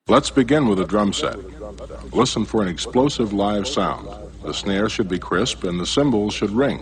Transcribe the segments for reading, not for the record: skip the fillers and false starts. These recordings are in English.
Let's begin with a drum set. Listen for an explosive live sound. The snare should be crisp and the cymbals should ring.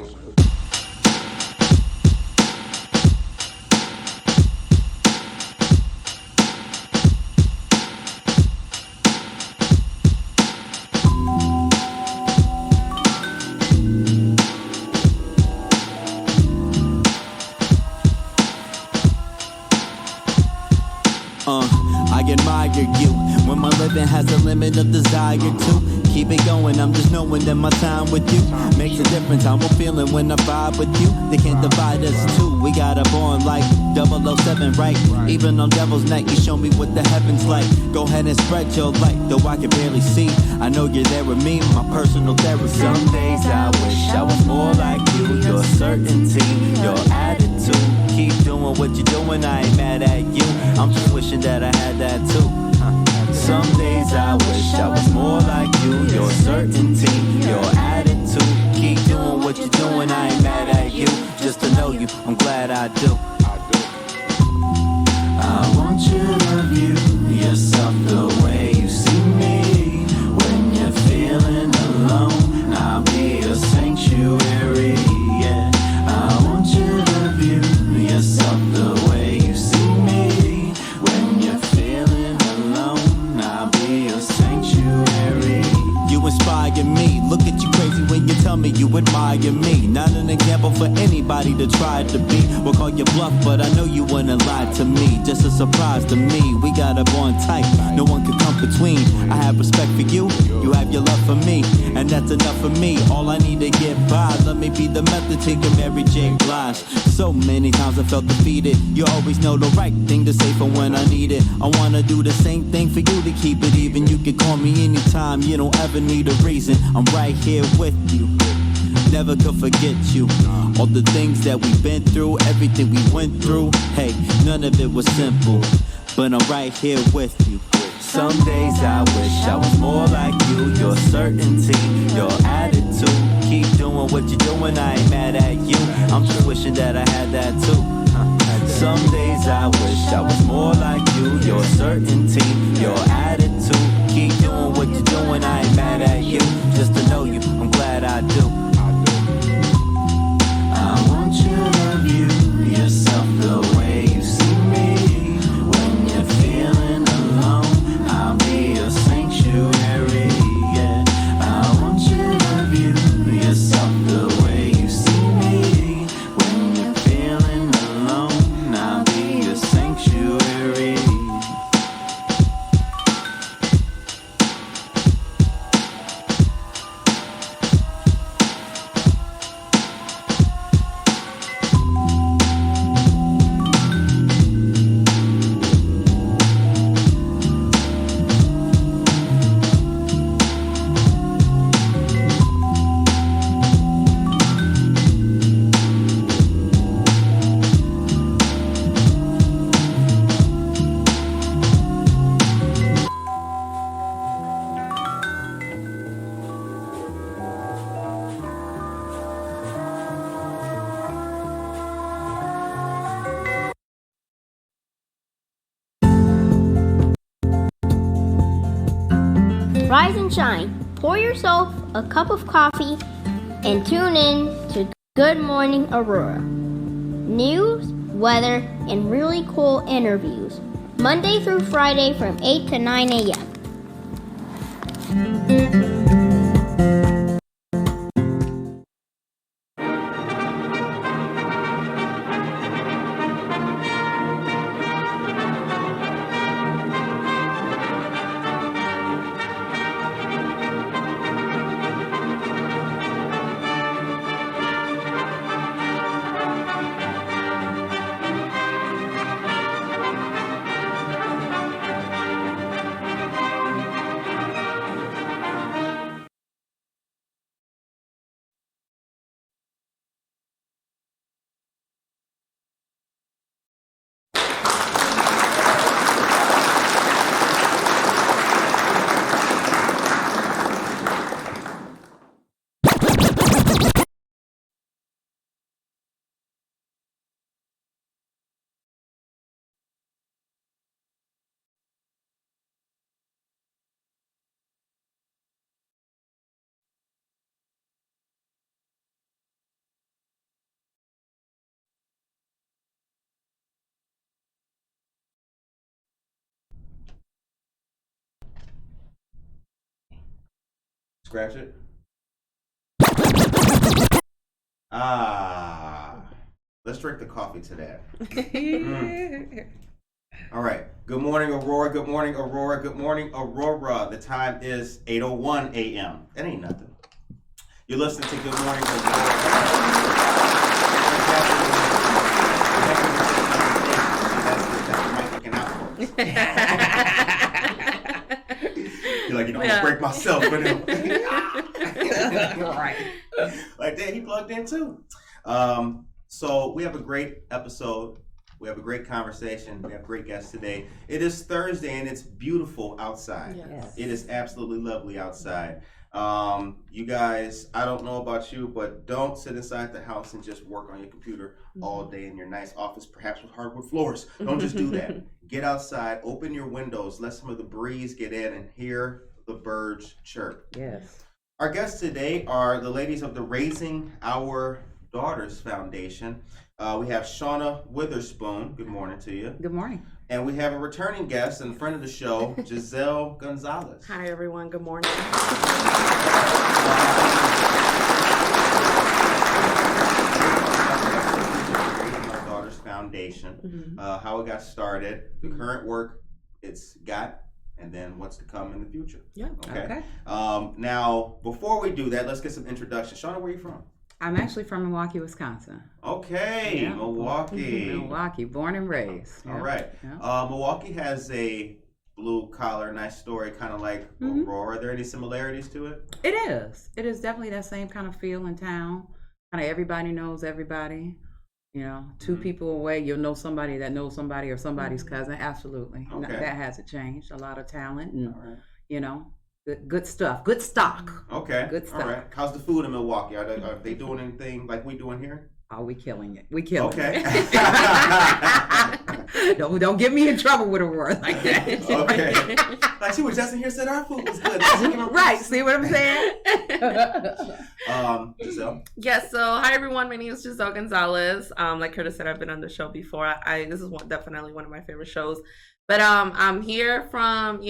I admire you when my living has a limit of desire to keep it going. I'm just knowing that my time with you makes a difference. How I'm feeling when I vibe with you. They can't divide us two. We got a bond like 007, right? Even on Devil's Night, you show me what the heavens like. Go ahead and spread your light, though I can barely see. I know you're there with me, my personal therapy. Some days I wish I was more like you. Your certainty, your attitude. Keep doing what you're doing, I ain't mad at you. I'm just wishing that I had that too. Some days I wish I was more like you. Your certainty, your attitude. Keep doing what you're doing, I ain't mad at you. Just to know you, I'm glad I do. I want you to view yourself the way you see me. When you're feeling alone, I'll be a sanctuary, yeah. I want you to view yourself the way you see me. When you're feeling alone, I'll be a sanctuary. You inspire me, look at you crazy when you tell me you admire me. Not an example for anybody to try to be. We'll call you bluff, but I know you wouldn't lie to me. Just a surprise to me, we got a bond tight, no one can come between. I have respect for you, you have your love for me, and that's enough for me. All I need to get by, let me be the method to your Mary J. Blige. So many times I felt defeated, you always know the right thing to say for when I need it. I wanna do the same thing for you to keep it even. You can call me anytime, you don't ever need a reason. I'm right here with you, never could forget you. All the things that we've been through, everything we went through, hey, none of it was simple, but I'm right here with you. Some days I wish I was more like you. Your certainty, your attitude. Keep doing what you're doing, I ain't mad at you. I'm just wishing that I had that too. Some days I wish I was more like you. Your certainty, your attitude. Keep doing what you're doing, I ain't mad at you. Just to know you, I'm glad I do. I want you to view yourself the way you see me. When you're feeling alone, I'll be a sanctuary, yeah. I want you to view yourself the way you see me. When you're feeling alone, I'll be a sanctuary. Rise and shine. Pour yourself a cup of coffee and tune in to Good Morning Aurora. News, weather, and really cool interviews. Monday through Friday from 8 to 9 a.m. Scratch it. Let's drink the coffee to that. All right. Good morning, Aurora. Good morning, Aurora. Good morning, Aurora. The time is 8:01 a.m. That ain't nothing. You're listening to Good Morning, You're like, I'm gonna break myself for them. Right. Like that, he plugged in too. So we have a great episode. We have a great conversation. We have great guests today. It is Thursday and it's beautiful outside. Yes. It is absolutely lovely outside. You guys, I don't know about you, but don't sit inside the house and just work on your computer all day in your nice office, perhaps with hardwood floors. Don't just do that. Get outside, open your windows, let some of the breeze get in and hear the birds chirp. Yes. Our guests today are the ladies of the Raising Our Daughters Foundation. We have Shauna Witherspoon. Good morning to you. Good morning. And we have a returning guest and friend of the show, Giselle Gonzalez. Hi, everyone. Good morning. Raising Our Daughters Foundation. How it got started, the current work it's got, and then what's to come in the future. Yeah. Okay. Now, before we do that, let's get some introduction. Shauna, where are you from? I'm actually from Milwaukee, Wisconsin. Okay, Yeah. Milwaukee. Milwaukee, born and raised. All right. Yeah. Milwaukee has a blue collar, nice story, kind of like Aurora. Are there any similarities to it? It is. It is definitely that same kind of feel in town. Kind of everybody knows everybody. You know, two people away, you'll know somebody that knows somebody or somebody's cousin. Absolutely. Okay. That hasn't changed. A lot of talent and, All right. you know, good stuff. Good stock. Okay. Good stuff. All right. How's the food in Milwaukee? Are they doing anything like we doing here? Oh, we killing it. We killing Okay. it. Don't get me in trouble with a word like that. Okay. Like she was just in here said our food was good. Right. See what I'm saying? Giselle. Yes. So, hi everyone. My name is Giselle Gonzalez. Like Curtis said, I've been on the show before. This is definitely one of my favorite shows. But I'm here from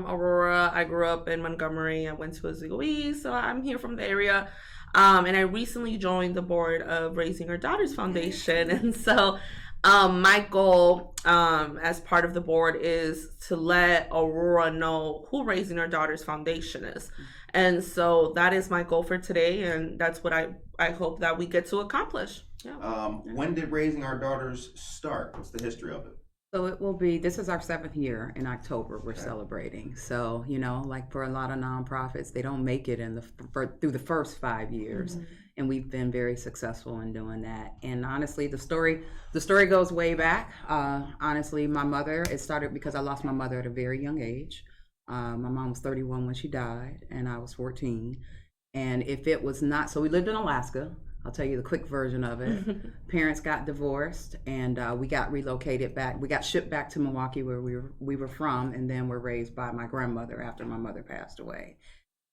Aurora. I grew up in Montgomery. I went to Oswego East, so I'm here from the area. And I recently joined the board of Raising Our Daughters Foundation, and so my goal as part of the board is to let Aurora know who Raising Our Daughters Foundation is. And so that is my goal for today, and that's what I hope that we get to accomplish. Yeah. When did Raising Our Daughters start? What's the history of it? So it will be, this is our 7th year in October we're celebrating. So, you know, like for a lot of nonprofits, they don't make it through the first 5 years. And we've been very successful in doing that. And honestly, the story goes way back. Honestly, my mother, it started because I lost my mother at a very young age. My mom was 31 when she died, and I was 14. And if it was not, so we lived in Alaska. I'll tell you the quick version of it. Parents got divorced, and we got relocated back. We got shipped back to Milwaukee, where we were from, and then were raised by my grandmother after my mother passed away.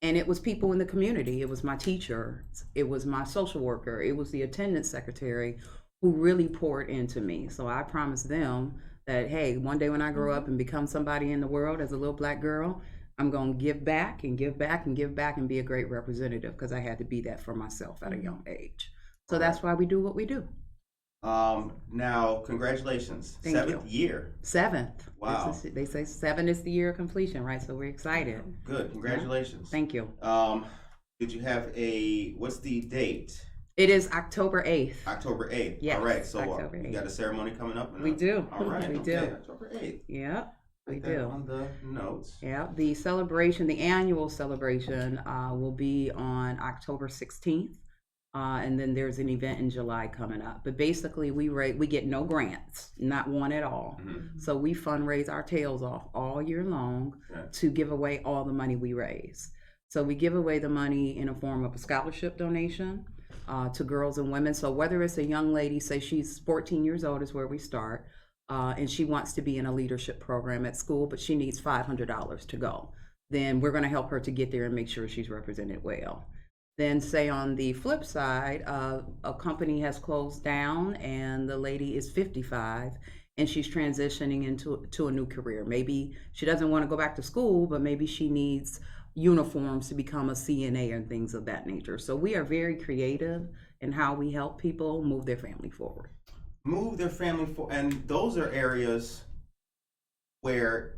And it was people in the community. It was my teacher. It was my social worker. It was the attendance secretary who really poured into me. So I promised them that, hey, one day when I grow up and become somebody in the world as a little black girl, I'm going to give back and give back and give back and be a great representative, because I had to be that for myself at a young age. So that's why we do what we do. Now, congratulations. Thank you. 7th year. 7th. Wow. They say 7 is the year of completion, right? So we're excited. Good. Congratulations. Thank you. Did you have what's the date? It is October 8th. October 8th. Yes, All right. So October you 8th. got a ceremony coming up? We do. All right. We okay. do. October 8th. Yeah. We Put that do. on the notes. Yeah, the celebration, the annual celebration will be on October 16th. And then there's an event in July coming up. But basically, we get no grants, not one at all. So we fundraise our tails off all year long to give away all the money we raise. So we give away the money in a form of a scholarship donation to girls and women. So whether it's a young lady, say she's 14 years old is where we start, and she wants to be in a leadership program at school, but she needs $500 to go, then we're going to help her to get there and make sure she's represented well. Then say on the flip side, a company has closed down and the lady is 55 and she's transitioning into a new career. Maybe she doesn't want to go back to school, but maybe she needs uniforms to become a CNA and things of that nature. So we are very creative in how we help people move their family forward. Move their family forward, and those are areas where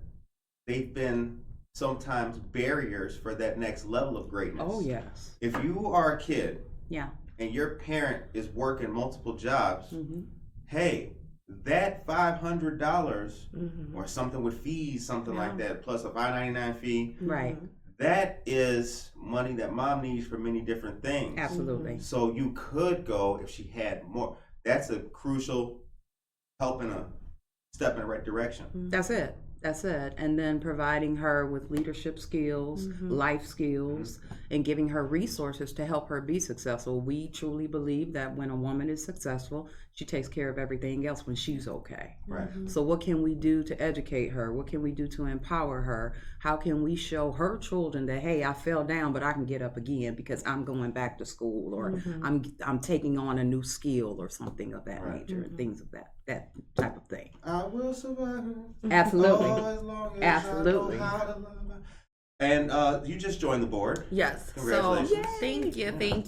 they've been sometimes barriers for that next level of greatness. Oh, yes. If you are a kid, Yeah. and your parent is working multiple jobs, Mm-hmm. hey, that $500 or something with fees, something Yeah. like that, plus a $5.99 fee, Right. that is money that mom needs for many different things. Absolutely. So you could go if she had more. That's a crucial help in a step in the right direction. That's it. That's it. And then providing her with leadership skills, life skills, and giving her resources to help her be successful. We truly believe that when a woman is successful, she takes care of everything else when she's okay. Right. So what can we do to educate her? What can we do to empower her? How can we show her children that, hey, I fell down, but I can get up again because I'm going back to school, or I'm taking on a new skill or something of that nature, and things of that type of thing. I will survive. Absolutely. Oh, as long as Absolutely. I know how to love. And you just joined the board. Yes. Congratulations. So thank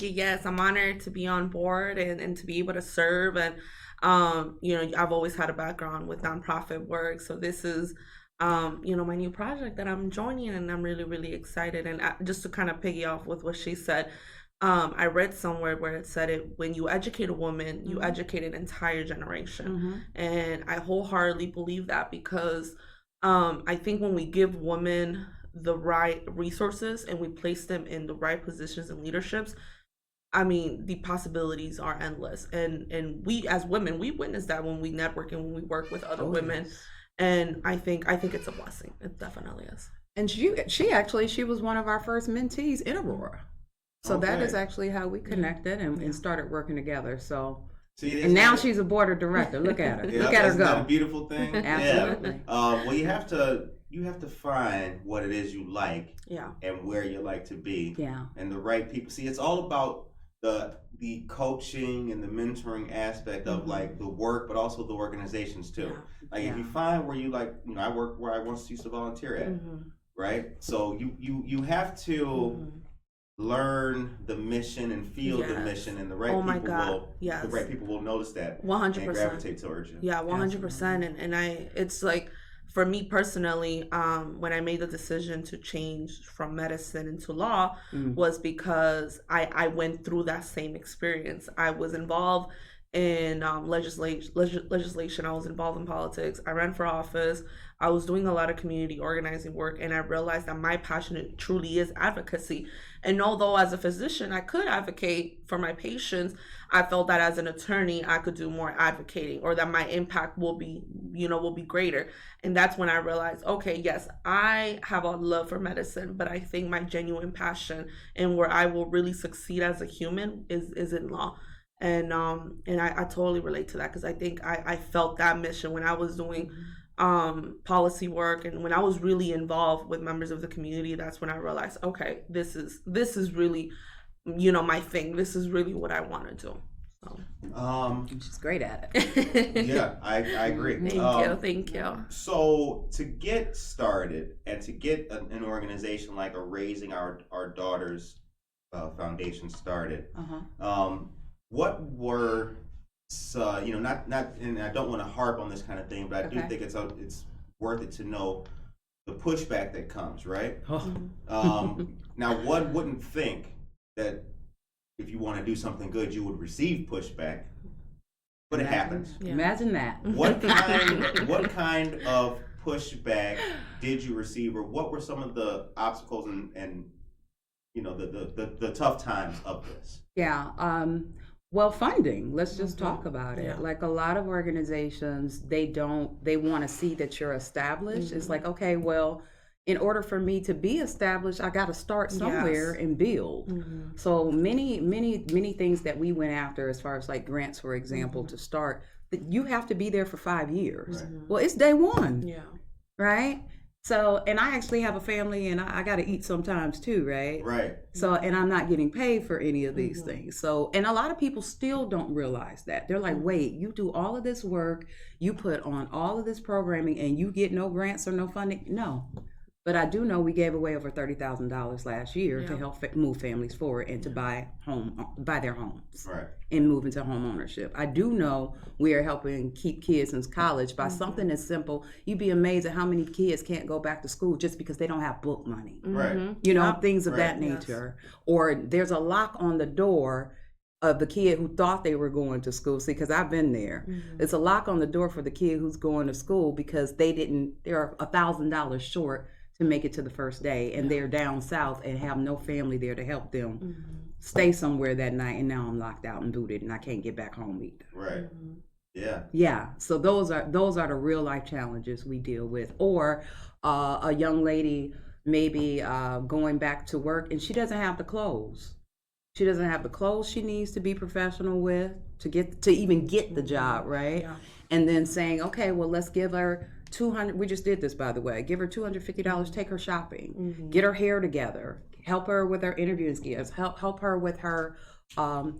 you. Yes, I'm honored to be on board and to be able to serve. And I've always had a background with nonprofit work, so this is my new project that I'm joining, and I'm really, really excited. And just to kind of piggy off with what she said, I read somewhere where it said when you educate a woman, you educate an entire generation. And I wholeheartedly believe that, because I think when we give women the right resources and we place them in the right positions and leaderships, I mean, the possibilities are endless. And we as women, we witness that when we network and when we work with other women. Yes. And I think it's a blessing. It definitely is. And she was one of our first mentees in Aurora. So that Okay. is actually how we connected and started working together. So See, and now she's a board of director. Look at her. Yeah, Look at her isn't that a go. beautiful thing. Absolutely. Yeah. Well, you have to find what it is you like Yeah. and where you like to be. Yeah. And the right people. See, it's all about the coaching and the mentoring aspect of like the work, but also the organizations too. Like if you find where you like, I work where I once used to volunteer at, right? So you have to learn the mission and feel the mission, and the right Oh people my God. will Yes. the right people will notice that 100%. and gravitate towards you. Yeah, 100%. And it's like, for me personally, when I made the decision to change from medicine into law, was because I went through that same experience. I was involved in legislation. I was involved in politics. I ran for office. I was doing a lot of community organizing work, and I realized that my passion truly is advocacy. And although as a physician I could advocate for my patients, I felt that as an attorney I could do more advocating, or that my impact will be greater. And that's when I realized, okay, yes, I have a love for medicine, but I think my genuine passion and where I will really succeed as a human is in law. And I totally relate to that, because I think I felt that mission when I was doing policy work, and when I was really involved with members of the community. That's when I realized, okay, this is really my thing. This is really what I want to do. So She's great at it. Yeah, I agree. Thank you. So to get started and to get an organization like a Raising Our Daughters Foundation started, what were not and I don't want to harp on this kind of thing, but I do think it's worth it to know the pushback that comes, right? Now, one wouldn't think that if you want to do something good, you would receive pushback, but it happens. Yeah. Imagine that. What kind of pushback did you receive, or what were some of the obstacles and the tough times of this? Yeah. Well, funding, let's just talk about it. Yeah. Like a lot of organizations, they want to see that you're established. It's like, okay, well, in order for me to be established, I got to start somewhere and build. So many things that we went after, as far as like grants, for example, to start, you have to be there for 5 years. Right. Well, it's day one. Yeah. Right? So, and I actually have a family, and I got to eat sometimes too, right? Right. So, and I'm not getting paid for any of these things. So, and a lot of people still don't realize that. They're like, wait, you do all of this work, you put on all of this programming, and you get no grants or no funding? No. But I do know we gave away over $30,000 last year to Yeah. help move families forward and to buy their homes Right. and move into home ownership. I do know we are helping keep kids in college by something as simple. You'd be amazed at how many kids can't go back to school just because they don't have book money. Right. You know, Yep. things of Right. that nature. Or there's a lock on the door of the kid who thought they were going to school. See, because I've been there. It's a lock on the door for the kid who's going to school because they're $1,000 short to make it to the first day, and they're down south and have no family there to help them stay somewhere that night, and now I'm locked out and booted and I can't get back home either. Right. Yeah. Yeah, so those are the real life challenges we deal with. Or a young lady maybe going back to work and she doesn't have the clothes. She doesn't have the clothes she needs to be professional with to even get the job, right? Yeah. And then saying, okay, well, let's give her $200. We just did this, by the way. Give her $250. Take her shopping. Get her hair together. Help her with her interviewing skills. Help her with her how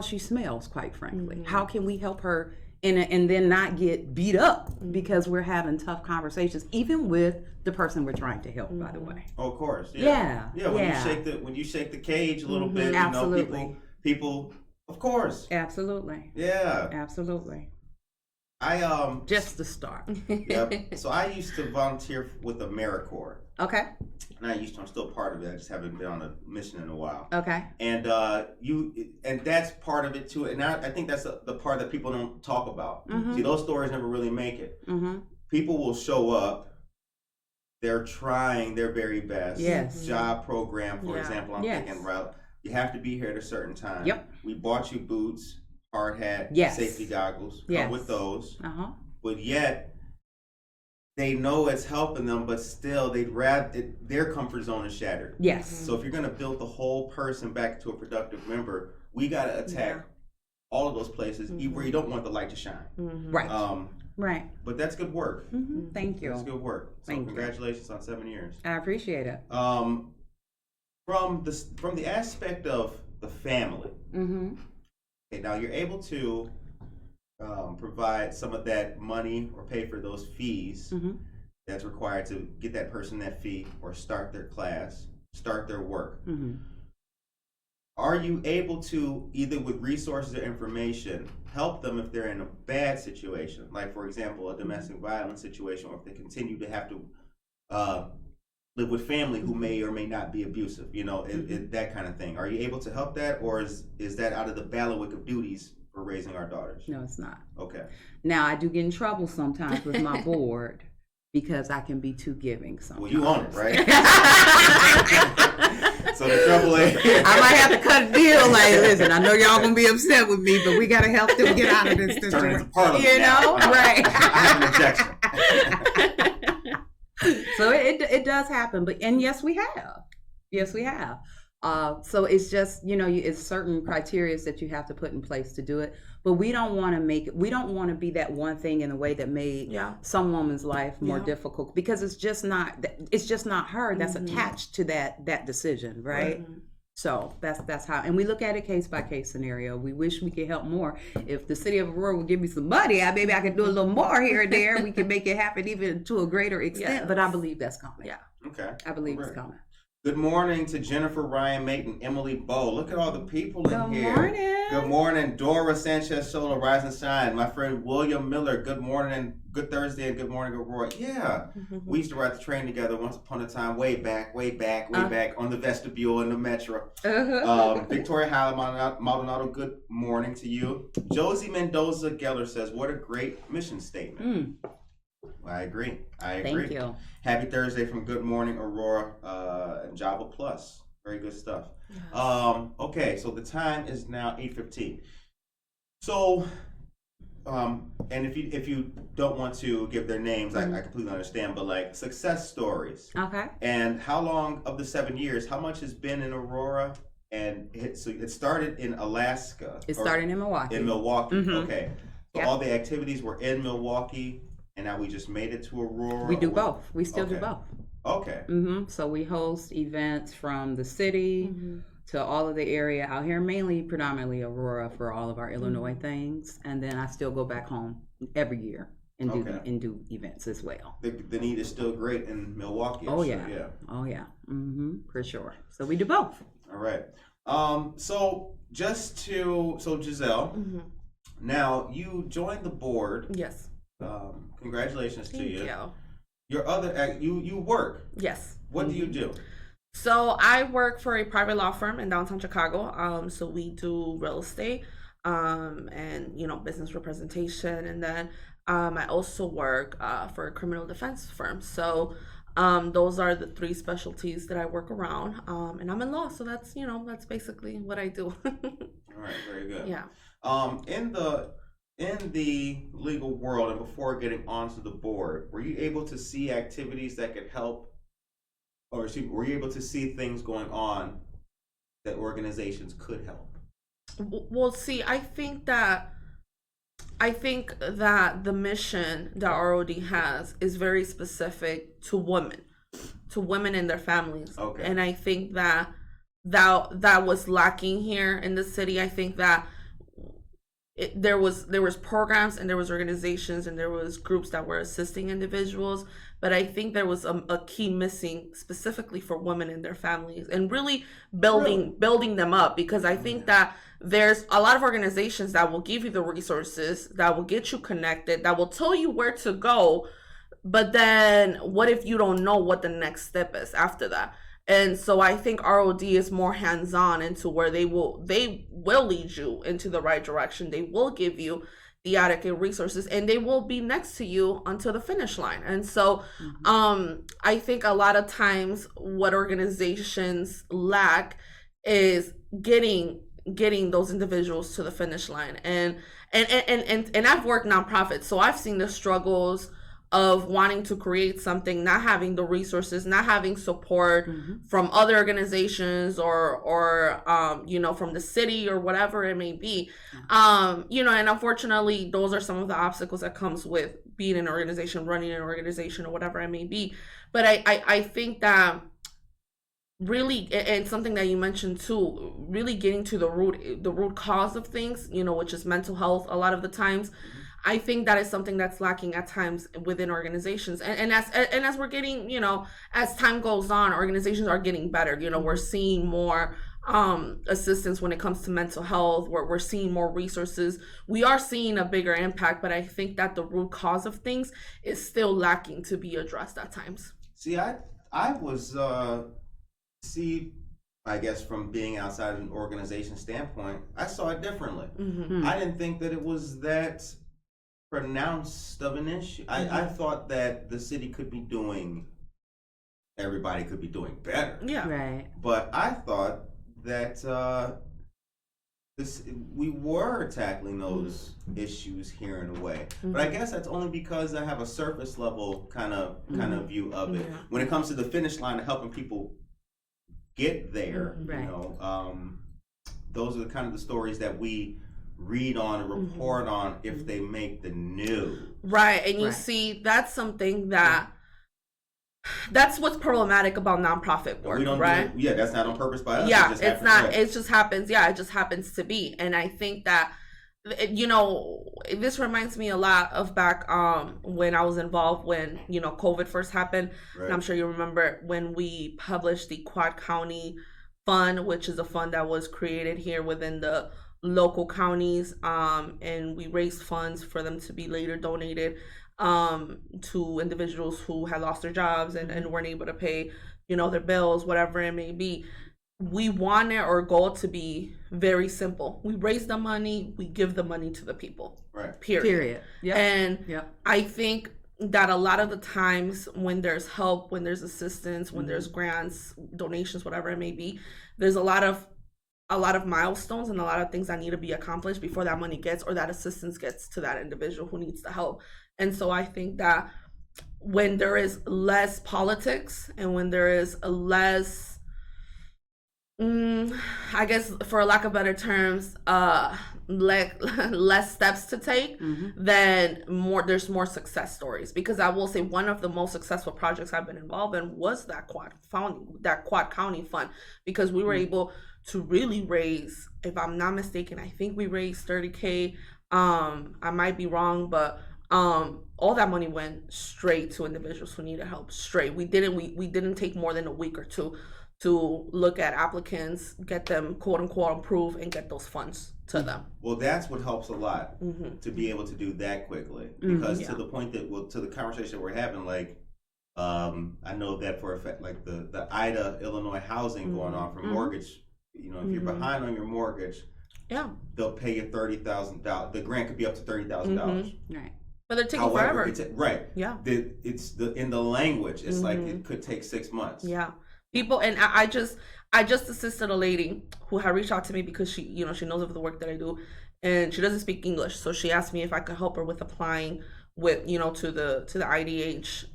she smells. Quite frankly, how can we help her and then not get beat up because we're having tough conversations, even with the person we're trying to help. By the way. Oh, of course. Yeah. Yeah. When you shake the cage a little bit, Absolutely. you know, people. Of course. Absolutely. Yeah. Absolutely. I Just the start. Yep. So I used to volunteer with AmeriCorps, Okay. and I'm still part of it. I just haven't been on a mission in a while. Okay. And and that's part of it too. And I think that's the part that people don't talk about. See, those stories never really make it. People will show up. They're trying their very best. Yes. Job program, for Yeah. example. I'm Yes. thinking, well, you have to be here at a certain time. Yep. We bought you boots, hard hat, Yes. safety goggles. Come Yes. with those. Uh-huh. But yet they know it's helping them, but still their comfort zone is shattered. Yes. So if you're going to build the whole person back to a productive member, we got to attack all of those places where you don't want the light to shine. Right. Right. But that's good work. Thank you. That's good work. So Thank you. congratulations on 7 years. I appreciate it. From the aspect of the family. Okay, now you're able to provide some of that money or pay for those fees that's required to get that person that fee or start their class, start their work. Are you able to, either with resources or information, help them if they're in a bad situation, like for example a domestic violence situation, or if they continue to have to live with family who may or may not be abusive, you know, that kind of thing? Are you able to help that, or is that out of the bailiwick of duties for raising our daughters? No, it's not. Okay. Now, I do get in trouble sometimes with my board because I can be too giving sometimes. Well, you own it, right? So the trouble is, I might have to cut a deal. Like, listen, I know y'all gonna be upset with me, but we gotta help them get out of this turn it situation. into parliament You now. know, right? I have an objection. So it does happen, and yes, we have. So it's just, you know, it's certain criteria that you have to put in place to do it. But we don't want to be that one thing in a way that made some woman's life more difficult, because it's just not her that's attached to that decision, right? So that's how, and we look at it case by case scenario. We wish we could help more. If the city of Aurora would give me some money, maybe I could do a little more here and there. We can make it happen even to a greater extent. But I believe that's coming. Yeah. Okay. I believe it's coming. Good morning to Jennifer, Ryan, Mayton, Emily Bowe. Look at all the people in here. Good morning. Good morning, Dora Sanchez Sola, Rise and Shine. My friend William Miller, good morning and good Thursday and good morning, Aurora. Yeah, we used to ride the train together once upon a time, way back on the vestibule in the metro. Victoria Hyla Maldonado, good morning to you. Josie Mendoza Geller says, what a great mission statement. I agree. Thank you. Happy Thursday from Good Morning Aurora and Java Plus. Very good stuff. Yes. Okay, so the time is now 8:15. So, and if you don't want to give their names, I completely understand. But like success stories. Okay. And how long of the 7 years? How much has been in Aurora? And so it started in Alaska. It started in Milwaukee. In Milwaukee. Okay. So all the activities were in Milwaukee. And now we just made it to Aurora? We do both. We still do both. Okay. So we host events from the city to all of the area out here, predominantly Aurora for all of our Illinois things. And then I still go back home every year and do Okay. and do events as well. The need is still great in Milwaukee. I'm Oh sure, yeah. yeah. Oh yeah. For sure. So we do both. All right. So Giselle, now you joined the board. Yes. Congratulations to Thank you. you. Your other you work. Yes. What do you do? So I work for a private law firm in downtown Chicago. So we do real estate, and business representation, and then I also work for a criminal defense firm. So those are the three specialties that I work around. And I'm in law, so that's that's basically what I do. All right, very good. Yeah. In the legal world, and before getting onto the board, were you able to see activities that could help, or were you able to see things going on that organizations could help? Well, see, I think that the mission that ROD has is very specific to women and their families. Okay. And I think that was lacking here in the city. I think that there was programs and there was organizations and there was groups that were assisting individuals, but I think there was a key missing specifically for women and their families, and really building them up, because I think that there's a lot of organizations that will give you the resources, that will get you connected, that will tell you where to go, but then what if you don't know what the next step is after that? And so I think ROD is more hands-on into where they will lead you into the right direction. They will give you the adequate resources, and they will be next to you until the finish line. And so I think a lot of times what organizations lack is getting those individuals to the finish line. And I've worked nonprofits, so I've seen the struggles of wanting to create something, not having the resources, not having support from other organizations or from the city or whatever it may be. And unfortunately those are some of the obstacles that comes with being an organization, running an organization, or whatever it may be. But I think that really, and something that you mentioned too, really getting to the root cause of things, which is mental health a lot of the times. I think that is something that's lacking at times within organizations, and as we're getting, as time goes on, organizations are getting better. We're seeing more assistance when it comes to mental health. We're seeing more resources. We are seeing a bigger impact, but I think that the root cause of things is still lacking to be addressed at times. See, I was I guess from being outside an organization standpoint, I saw it differently. I didn't think that it was that pronounced of an issue. I thought that the city could be doing, everybody could be doing better. Yeah. Right. But I thought that we were tackling those issues here in a way. But I guess that's only because I have a surface level kind of view of it. When it comes to the finish line of helping people get there, those are the kind of the stories that we read on and report on if they make the news. Right. And you see, that's something that that's what's problematic about nonprofit work, right? That's not on purpose by us. It's not. It just happens. Yeah, it just happens to be. And I think that, this reminds me a lot of back when I was involved when, COVID first happened. Right. And I'm sure you remember when we published the Quad County Fund, which is a fund that was created here within the local counties, and we raised funds for them to be later donated to individuals who had lost their jobs and weren't able to pay their bills, whatever it may be. We wanted our goal to be very simple. We raise the money, we give the money to the people. Right. Period. Yep. And Yep. I think that a lot of the times when there's help, when there's assistance, when there's grants, donations, whatever it may be, there's a lot of milestones and a lot of things that need to be accomplished before that money gets or that assistance gets to that individual who needs the help. And so I think that when there is less politics and when there is less, I guess for lack of better terms, less steps to take, then there's more success stories. Because I will say one of the most successful projects I've been involved in was that Quad County Fund, because we were able to really raise, if I'm not mistaken, I think we raised $30,000. I might be wrong, but all that money went straight to individuals who needed help. Straight. We didn't take more than a week or two to look at applicants, get them quote unquote approved, and get those funds to them. Well, that's what helps a lot to be able to do that quickly, because to the point that, well, to the conversation we're having, like, I know that for a fact, like the Ida, Illinois housing going on for mortgage. You know, if you're behind on your mortgage, they'll pay you $30,000. The grant could be up to $30,000. Right. But they're taking forever. Right. Yeah. It's in the language. It's like it could take 6 months. Yeah. People, and I just assisted a lady who had reached out to me because she knows of the work that I do, and she doesn't speak English, so she asked me if I could help her with applying with to the IDH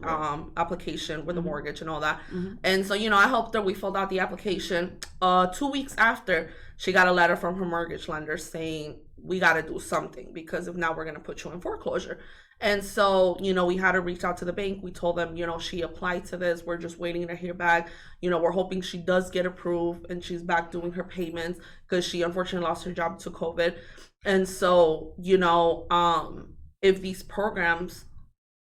application with the mortgage and all that. And so I helped her. We filled out the application. 2 weeks after, she got a letter from her mortgage lender saying, we got to do something, because if not, we're going to put you in foreclosure. And so, we had to reach out to the bank. We told them, she applied to this. We're just waiting to hear back. We're hoping she does get approved and she's back doing her payments, because she unfortunately lost her job to COVID. And so, if these programs,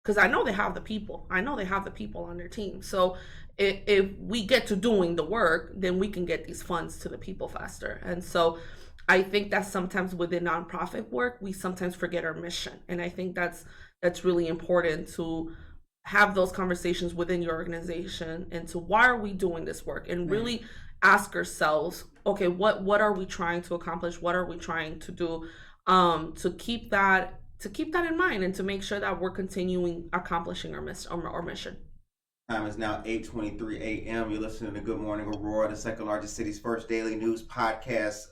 because I know they have the people. I know they have the people on their team. So if we get to doing the work, then we can get these funds to the people faster. And so I think that sometimes within nonprofit work, we sometimes forget our mission. And I think that's really important to have those conversations within your organization into why are we doing this work, and really ask ourselves, okay, what are we trying to accomplish? What are we trying to do to keep that in mind, and to make sure that we're continuing accomplishing our mission. Time is now 8:23 a.m. You're listening to Good Morning Aurora, the second largest city's first daily news podcast.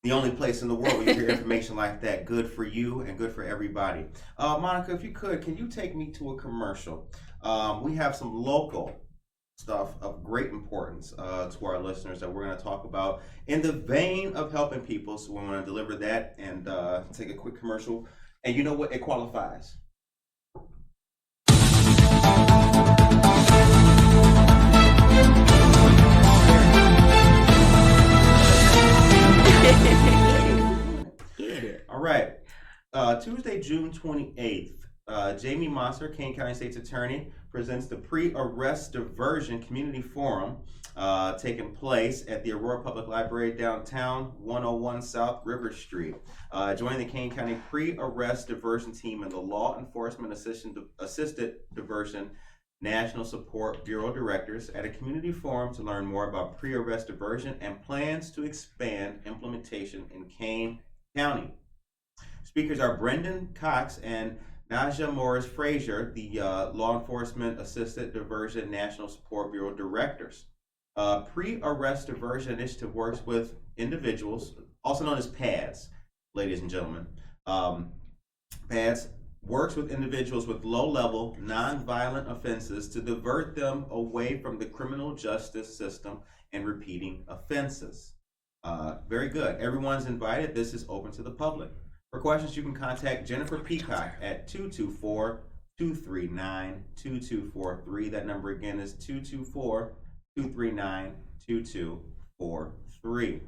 The only place in the world where you hear information like that. Good for you and good for everybody. Monica, if you could, can you take me to a commercial? We have some local stuff of great importance to our listeners that we're going to talk about in the vein of helping people. So we want to deliver that and take a quick commercial. And you know what? It qualifies. All right. Tuesday, June 28th, Jamie Mosser, Kane County State's Attorney, presents the Pre-Arrest Diversion Community Forum taking place at the Aurora Public Library downtown, 101 South River Street. Join the Kane County Pre-Arrest Diversion Team and the Law Enforcement Assisted Diversion National Support Bureau Directors at a community forum to learn more about pre-arrest diversion and plans to expand implementation in Kane County. Speakers are Brendan Cox and Naja Morris Frazier, the Law Enforcement Assisted Diversion National Support Bureau Directors. Pre-Arrest Diversion Initiative works with individuals, also known as PADS, ladies and gentlemen. PADS works with individuals with low-level, non-violent offenses to divert them away from the criminal justice system and repeating offenses. Very good. Everyone's invited. This is open to the public. For questions, you can contact Jennifer Peacock at 224-239-2243. That number again is 224-239-2243.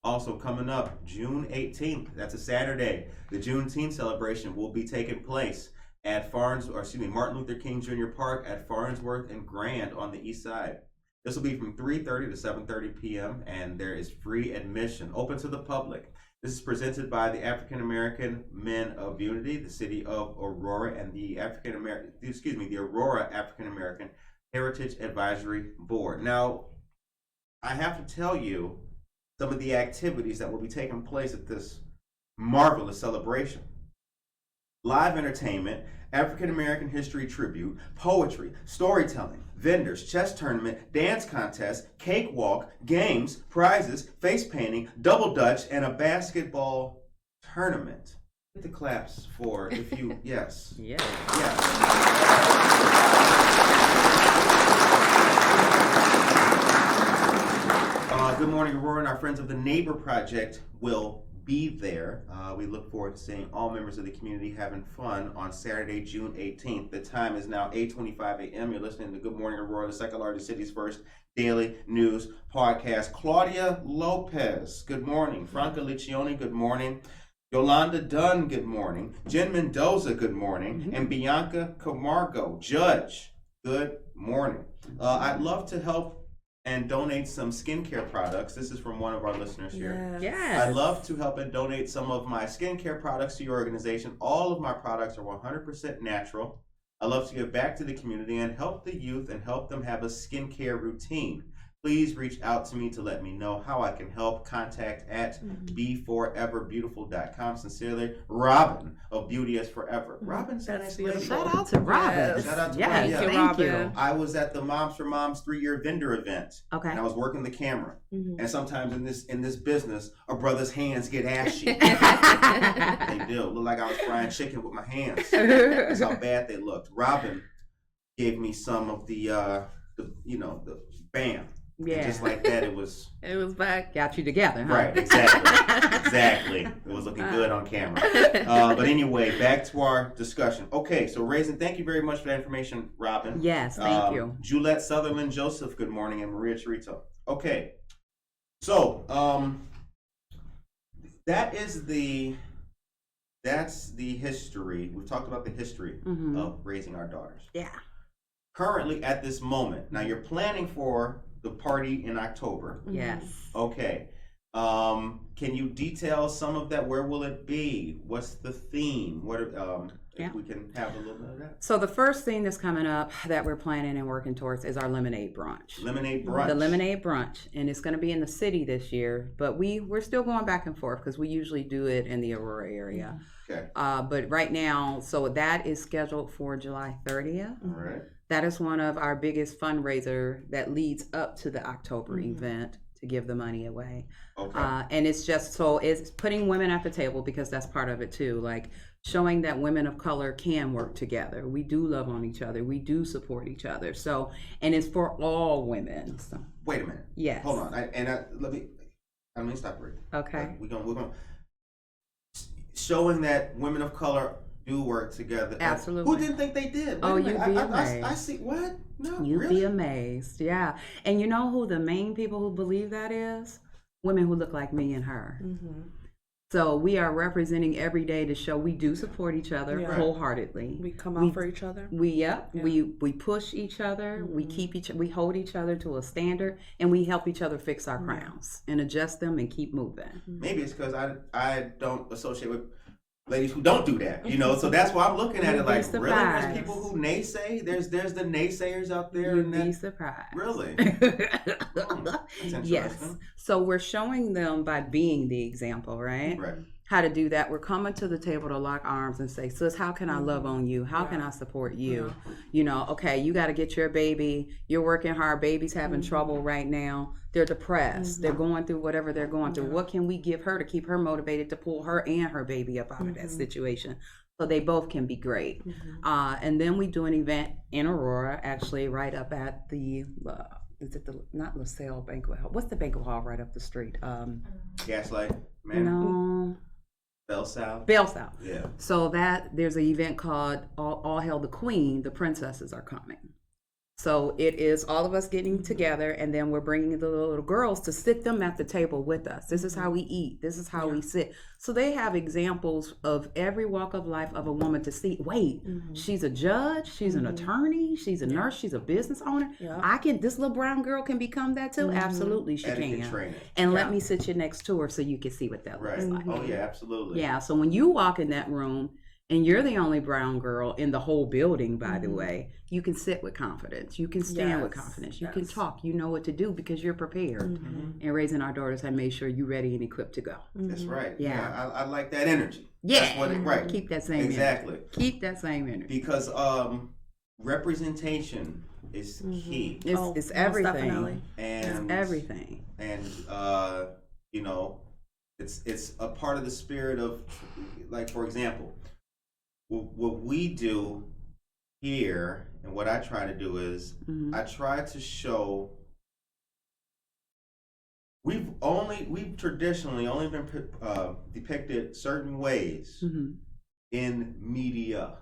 Also coming up, June 18th, that's a Saturday, the Juneteenth celebration will be taking place at Martin Luther King Jr. Park at Farnsworth and Grand on the east side. This will be from 3:30 to 7:30 p.m. and there is free admission, open to the public. This is presented by the African American Men of Unity, the City of Aurora, and the Aurora African American Heritage Advisory Board. Now, I have to tell you some of the activities that will be taking place at this marvelous celebration. Live entertainment, African American history tribute, poetry, storytelling, vendors, chess tournament, dance contest, cakewalk, games, prizes, face painting, double dutch, and a basketball tournament. Hit the claps for if you, yes. Yeah. Yes. Good Morning Aurora and our friends of the Neighbor Project will be there. We look forward to seeing all members of the community having fun on Saturday, June 18th. The time is now 8:25 a.m. You're listening to Good Morning Aurora, the second largest city's first daily news podcast. Claudia Lopez, good morning. Franca Liccioni, good morning. Yolanda Dunn, good morning. Jen Mendoza, good morning. And Bianca Camargo, Judge, good morning. I'd love to help and donate some skincare products. This is from one of our listeners here. Yes. I'd love to help and donate some of my skincare products to your organization. All of my products are 100% natural. I love to give back to the community and help the youth and help them have a skincare routine. Please reach out to me to let me know how I can help. Contact at beforeverbeautiful.com. Sincerely, Robin of Beauty is Forever. Robin's a nice lady. Shout out to Robin. Yes. Shout out to Yes, Robin. thank you. Robin. I was at the Moms for Moms 3-year vendor event. Okay. And I was working the camera. Mhm. And sometimes in this business, a brother's hands get ashy. They do. Look like I was frying chicken with my hands. That's how bad they looked. Robin gave me some of the bam. Yeah. And just like that, it was It was back. Got you together, huh? right. Exactly. It was looking good on camera. But anyway, back to our discussion. Okay, so Raisin, thank you very much for that information, Robin. Yes, thank you. Juliette Sutherland Joseph, good morning, and Maria Chirito. Okay, so that's the history. We've talked about the history of raising our daughters. Yeah. Currently, at this moment, now you're planning for the party in October. Yes. Okay. Can you detail some of that? Where will it be? What's the theme? Yeah. If we can have a little bit of that. So the first thing that's coming up that we're planning and working towards is our lemonade brunch. Lemonade brunch. The lemonade brunch, and it's going to be in the city this year, but we're still going back and forth because we usually do it in the Aurora area. Okay. But right now, so that is scheduled for July 30th. All right. That is one of our biggest fundraiser that leads up to the October event to give the money away. Okay. And it's just so it's putting women at the table because that's part of it too. Like showing that women of color can work together. We do love on each other. We do support each other. So, and it's for all women. So, Wait a minute. yes. Hold on. Let me stop right there. Okay. We're gonna showing that women of color do work together. Absolutely. Who didn't think they did? Oh, Wait a you'd minute. be I amazed. see. What? No, You'd really? be amazed. Yeah. And you know who the main people who believe that is? Women who look like me and her. So we are representing every day to show we do support each other Yeah. wholeheartedly. We come out for each other. We push each other. We we hold each other to a standard, and we help each other fix our crowns and adjust them and keep moving. Maybe it's because I don't associate with ladies who don't do that, so that's why I'm looking at You'd it be like, really? There's surprised. people who naysay? There's the naysayers out there? You'd and be that, surprised. really? That's interesting. Yes. So we're showing them by being the example, right? Right. How to do that. We're coming to the table to lock arms and say, sis, how can I love on you? How can I support you? Okay, you got to get your baby. You're working hard. Baby's having trouble right now. They're depressed. They're going through whatever they're going through. What can we give her to keep her motivated to pull her and her baby up out of that situation? So they both can be great. And then we do an event in Aurora, actually, right up at the, is it the, not LaSalle Banquet Hall. What's the banquet hall right up the street? Gaslight, man. No. Bell South. Bell South. Yeah. So there's an event called All Hail the Queen, the princesses are coming. So it is all of us getting together, and then we're bringing the little girls to sit them at the table with us. This is how we eat. This is how we sit. So they have examples of every walk of life of a woman to see, wait, she's a judge, she's an attorney, she's a nurse, she's a business owner. This little brown girl can become that too? Absolutely she Etiquette can. training. And let me sit you next to her so you can see what that Right. looks like. Oh, yeah, absolutely. Yeah, so when you walk in that room and you're the only brown girl in the whole building, by the way, you can sit with confidence. You can stand with confidence. You can talk. You know what to do because you're prepared. And raising our daughters, I made sure you're ready and equipped to go. That's right. Yeah. I like that energy. Yeah. That's what right. Keep that same Exactly. energy. Keep that same energy. Because representation is key. It's most everything. definitely. And It's everything. And it's a part of the spirit of, like, for example, what we do here and what I try to do is I try to show we've traditionally only been depicted certain ways in media.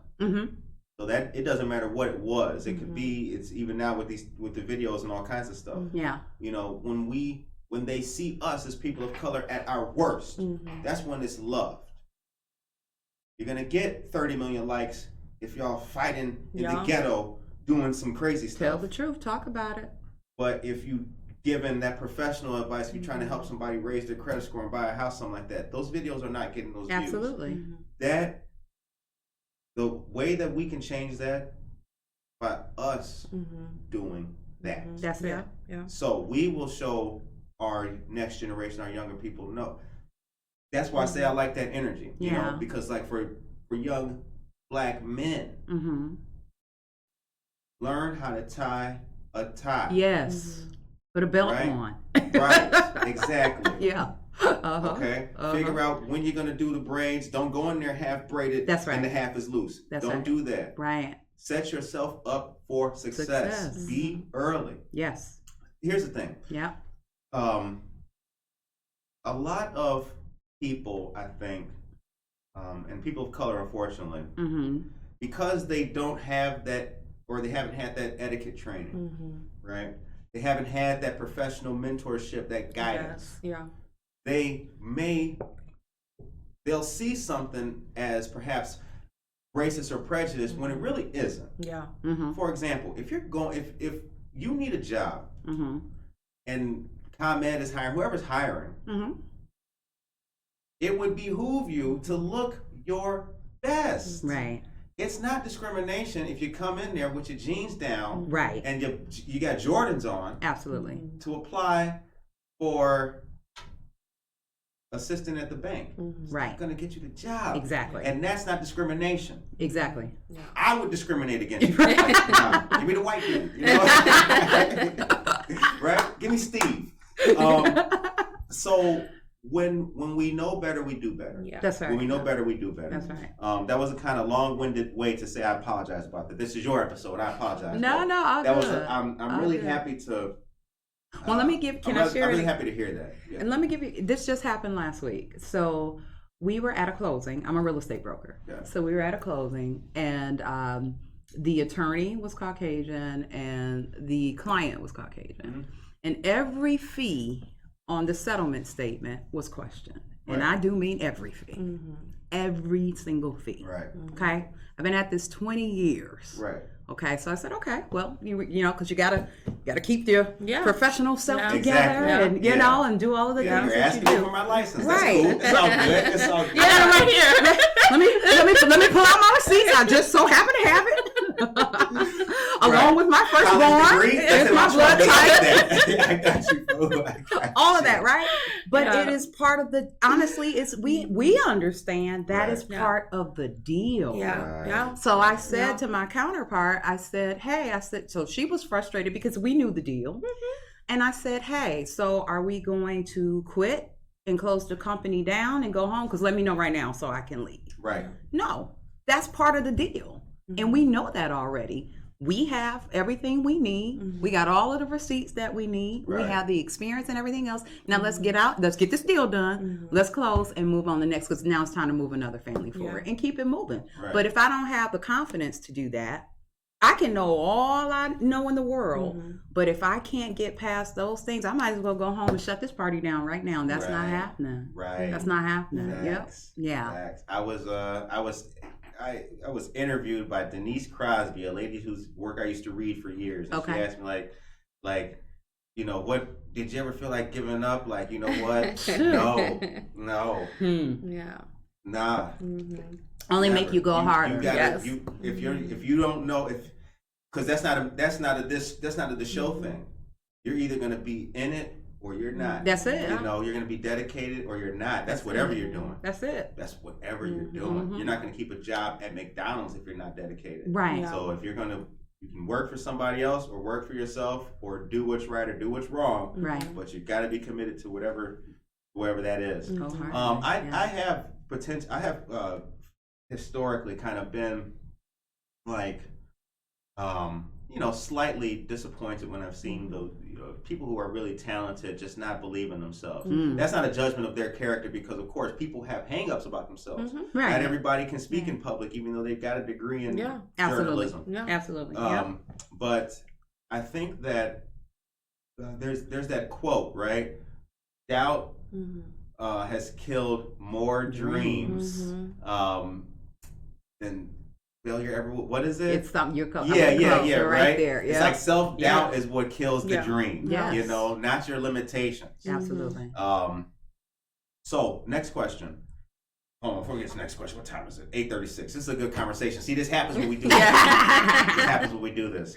So that it doesn't matter what it was. It could be, it's even now with the videos and all kinds of stuff. Yeah. When they see us as people of color at our worst, that's when it's loved. you're gonna get 30 million likes if y'all fighting in the Yeah. ghetto doing some crazy Tell stuff. the truth. Talk about it. But if you giving that professional advice, if you're trying to help somebody raise their credit score and buy a house, something like that, those videos are not getting those views. Absolutely. That the way that we can change that by us doing that. That's it. Yeah. So we will show our next generation, our younger people, no. That's why I say I like that energy. You know, because like for young black men, learn how to tie a tie. Yes. Put a belt Right? on. Right. Exactly. Yeah. Okay. Figure out when you're gonna do the braids. Don't go in there half braided. That's right. And the half is loose. That's Don't right. do that. Right. Set yourself up for success. Success. Be early. Yes. Here's the thing. Yeah. A lot of people, I think, and people of color, unfortunately, because they don't have that, or they haven't had that etiquette training, right? They haven't had that professional mentorship, that guidance. Yeah. They'll see something as perhaps racist or prejudiced when it really isn't. Yeah. For example, if you need a job and ComEd is hiring, whoever's hiring, it would behoove you to look your best. Right. It's not discrimination if you come in there with your jeans down, Right. and you got Jordans on, Absolutely. to apply for assistant at the bank. Right. It's gonna get you the job. Exactly. And that's not discrimination. Exactly. I would discriminate against you. Like, nah, give me the white dude. You know? Right? Give me Steve. So when we know better, we do better. Yeah. That's right. When we know better, we do better. That's right. That was a kind of long-winded way to say I apologize about that. This is your episode. I apologize. No, But no, all that was. good. I'm really happy to. Well, let me give. Can I share? I'm really it? happy to hear that. Yeah. And let me give you. This just happened last week. So we were at a closing. I'm a real estate broker. Yeah. So we were at a closing, and the attorney was Caucasian, and the client was Caucasian, and every fee on the settlement statement was questioned. And I do mean every fee. Every single fee. Right. Okay. I've been at this 20 years. Right. Okay, so I said, okay, well, you know, because you gotta keep your Yeah. professional self Yeah. together, Exactly. and you know, and do all of the Yeah, things you're that you asking me do. for my license. Right. That's cool. It's all good. It's all good. I got it right here. let me pull out my receipts. I just so happen to have it, along with my College firstborn. degree? It's That's my what blood I'm trying type. to get at. I got you, boo. I got All of you. that, right? But Yeah. it is part of the. Honestly, it's we understand that is Yeah. part of the deal. Yeah. Right. Yeah. So I said Yeah. to my counterpart, I said, hey, so she was frustrated because we knew the deal. And I said, hey, so are we going to quit and close the company down and go home? Because let me know right now so I can leave. Right. No, that's part of the deal. And we know that already. We have everything we need. We got all of the receipts that we need. Right. We have the experience and everything else. Now let's get out. Let's get this deal done. Let's close and move on the next, because now it's time to move another family forward and keep it moving. Right. But if I don't have the confidence to do that, I can know all I know in the world, but if I can't get past those things, I might as well go home and shut this party down right now. And that's not Right. happening. Right. That's not happening. Yep. Facts. Yeah. Facts. I was interviewed by Denise Crosby, a lady whose work I used to read for years. And Okay. she asked me like, you know, what did you ever feel like giving up? Like, you know what? No, Yeah. nah. Only Never. make you go harder. You gotta, Yes. if you don't know because that's not a the show thing. You're either gonna be in it or you're not. That's it. You know, you're gonna be dedicated or you're not. That's whatever you're doing. That's it. That's whatever you're doing. You're not gonna keep a job at McDonald's if you're not dedicated. Right. Yeah. So if you can work for somebody else or work for yourself or do what's right or do what's wrong. Right. But you got to be committed to whoever that is. Go harder. I have potential. I have historically kind of been like, slightly disappointed when I've seen those people who are really talented just not believe in themselves. That's not a judgment of their character, because of course people have hang-ups about themselves. Right. Not everybody can speak in public, even though they've got a degree in Absolutely. journalism. Yeah. Absolutely. But I think that there's that quote, right? Doubt has killed more dreams then failure ever. What is it? It's something you're yeah, right there. It's like self-doubt is what kills the dream. Yes. You know, not your limitations. Absolutely. So next question. Oh, before we get to the next question, what time is it? 8:36. This is a good conversation. See, this happens when we do this. This happens when we do this.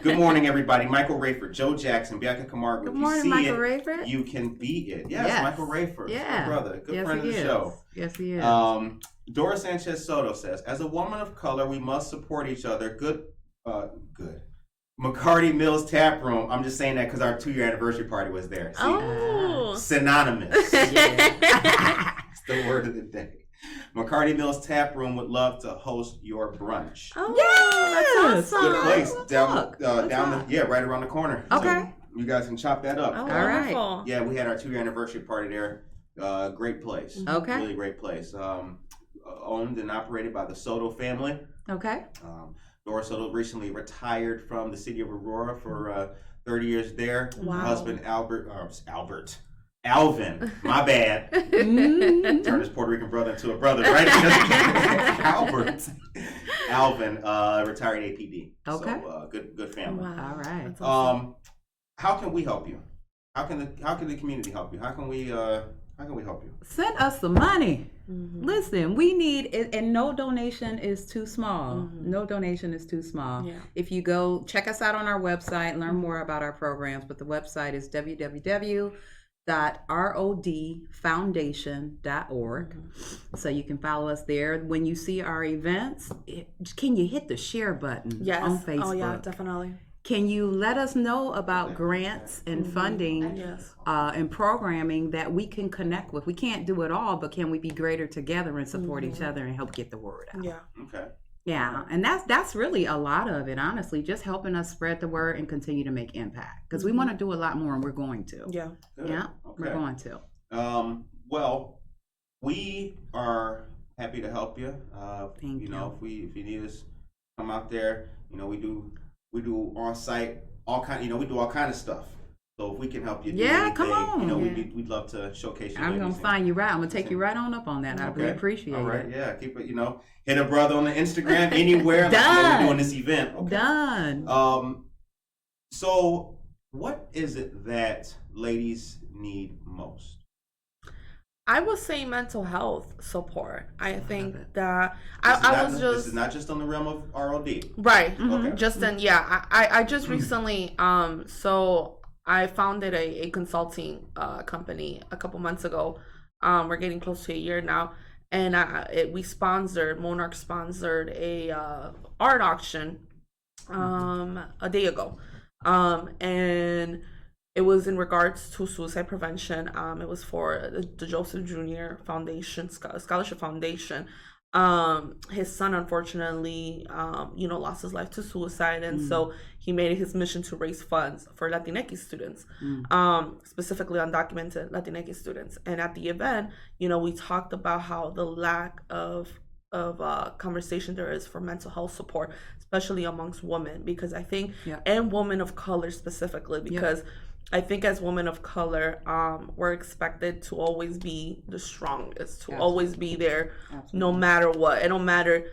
Good morning, everybody. Michael Rayford, Joe Jackson, Bianca Camargo. Good morning, Michael Rayford. You can beat it. Yes, Michael Rayford. Yeah. Good brother. Good friend of the show. Yes, he is. Dora Sanchez Soto says, as a woman of color, we must support each other. Good. McCarty Mills Tap Room. I'm just saying that because our 2-year anniversary party was there. See? Synonymous. It's the word of the day. McCarty Mills Tap Room would love to host your brunch. Oh, that's awesome. Good place right around the corner. Okay. So you guys can chop that up. Oh, all right. wonderful. Yeah, we had our 2-year anniversary party there. Great place. Okay. Really great place. Owned and operated by the Soto family. Okay. Dora Soto recently retired from the city of Aurora for 30 years there. Wow. Her husband Alvin, my bad. Turned his Puerto Rican brother into a brother, right? Alvin, retired APD. Okay. So good family. Wow. All right. That's awesome. How can we help you? How can the community help you? How can we help you? Send us some money. Mm-hmm. Listen, we need, and no donation is too small. Mm-hmm. No donation is too small. Yeah. If you go check us out on our website, learn more about our programs, but the website is www.rodfoundation.org. So you can follow us there. When you see our events, can you hit the share button on Facebook? Oh, yeah, definitely. Can you let us know about grants and funding Yes. and programming that we can connect with? We can't do it all, but can we be greater together and support each other and help get the word out? Yeah. Okay. Yeah, and that's really a lot of it, honestly, just helping us spread the word and continue to make impact. Because we want to do a lot more, and we're going to. Yeah. Good. Yeah, Okay. we're going to. Well, we are happy to help you. Thank you know, if you need us, come out there. You know, we do on site all kind. You know, we do all kind of stuff. So if we can help you, do anything, come on. You know, we'd love to showcase you. I'm gonna find you right. I'm gonna take you right on up on that. I really appreciate All right, it. yeah, keep it. You know, hit a brother on the Instagram anywhere. Done. We're doing this event. Okay. Done. So what is it that ladies need most? I would say mental health support. I think that This is not just on the realm of ROD. Right. Okay. Just then, yeah. I just recently, so I founded a consulting company a couple months ago. We're getting close to a year now, and Monarch sponsored a art auction a day ago, and it was in regards to suicide prevention. It was for the Joseph Jr. Foundation, Scholarship Foundation. His son, unfortunately, lost his life to suicide. And so he made it his mission to raise funds for Latinx students, specifically undocumented Latinx students. And at the event, we talked about how the lack of conversation there is for mental health support, especially amongst women, because I think, and women of color specifically, because I think as women of color, we're expected to always be the strongest, to always be there no matter what. It don't matter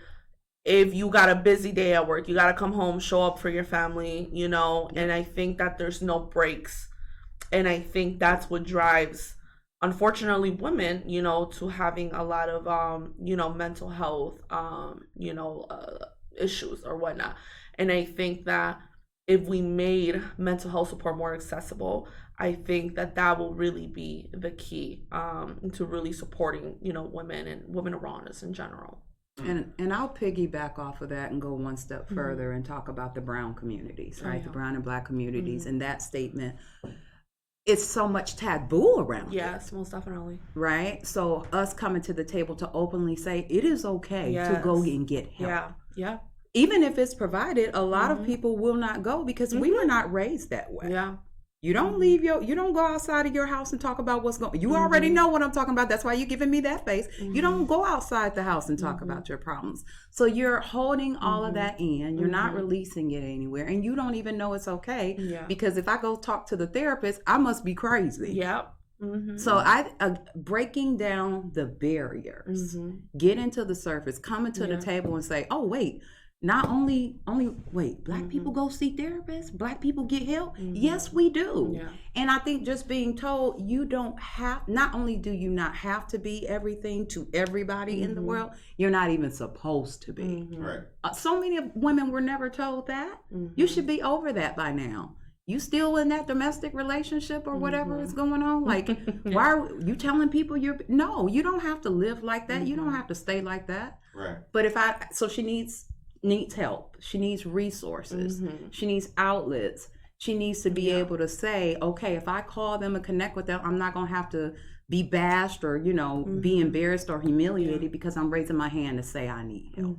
if you got a busy day at work, you got to come home, show up for your family, and I think that there's no breaks. And I think that's what drives, unfortunately, women, to having a lot of, mental health, issues or whatnot. And I think that if we made mental health support more accessible, I think that will really be the key to really supporting, women and women around us in general. And I'll piggyback off of that and go one step further and talk about the brown communities, right? The brown and black communities. And that statement, it's so much taboo around it. Yes, most definitely. Right? So us coming to the table to openly say it is okay to go and get help. Yeah. Even if it's provided, a lot of people will not go because we were not raised that way. Yeah. You don't you don't go outside of your house and talk about what's going on. You already know what I'm talking about. That's why you're giving me that face. You don't go outside the house and talk about your problems. So you're holding all of that in. You're not releasing it anywhere. And you don't even know it's okay. Yeah. Because if I go talk to the therapist, I must be crazy. Yeah. So I breaking down the barriers, get into the surface, coming to the table and say, oh wait, not only wait, black people go see therapists, black people get help. Yes, we do. Yeah. And I think just being told you don't have, not only do you not have to be everything to everybody in the world, you're not even supposed to be. Right. So many women were never told that. You should be over that by now. You still in that domestic relationship or whatever is going on? Like, why are you telling people no, you don't have to live like that. You don't have to stay like that. Right. But so she needs help. She needs resources. She needs outlets. She needs to be able to say, okay, if I call them and connect with them, I'm not going to have to be bashed or, be embarrassed or humiliated because I'm raising my hand to say I need help.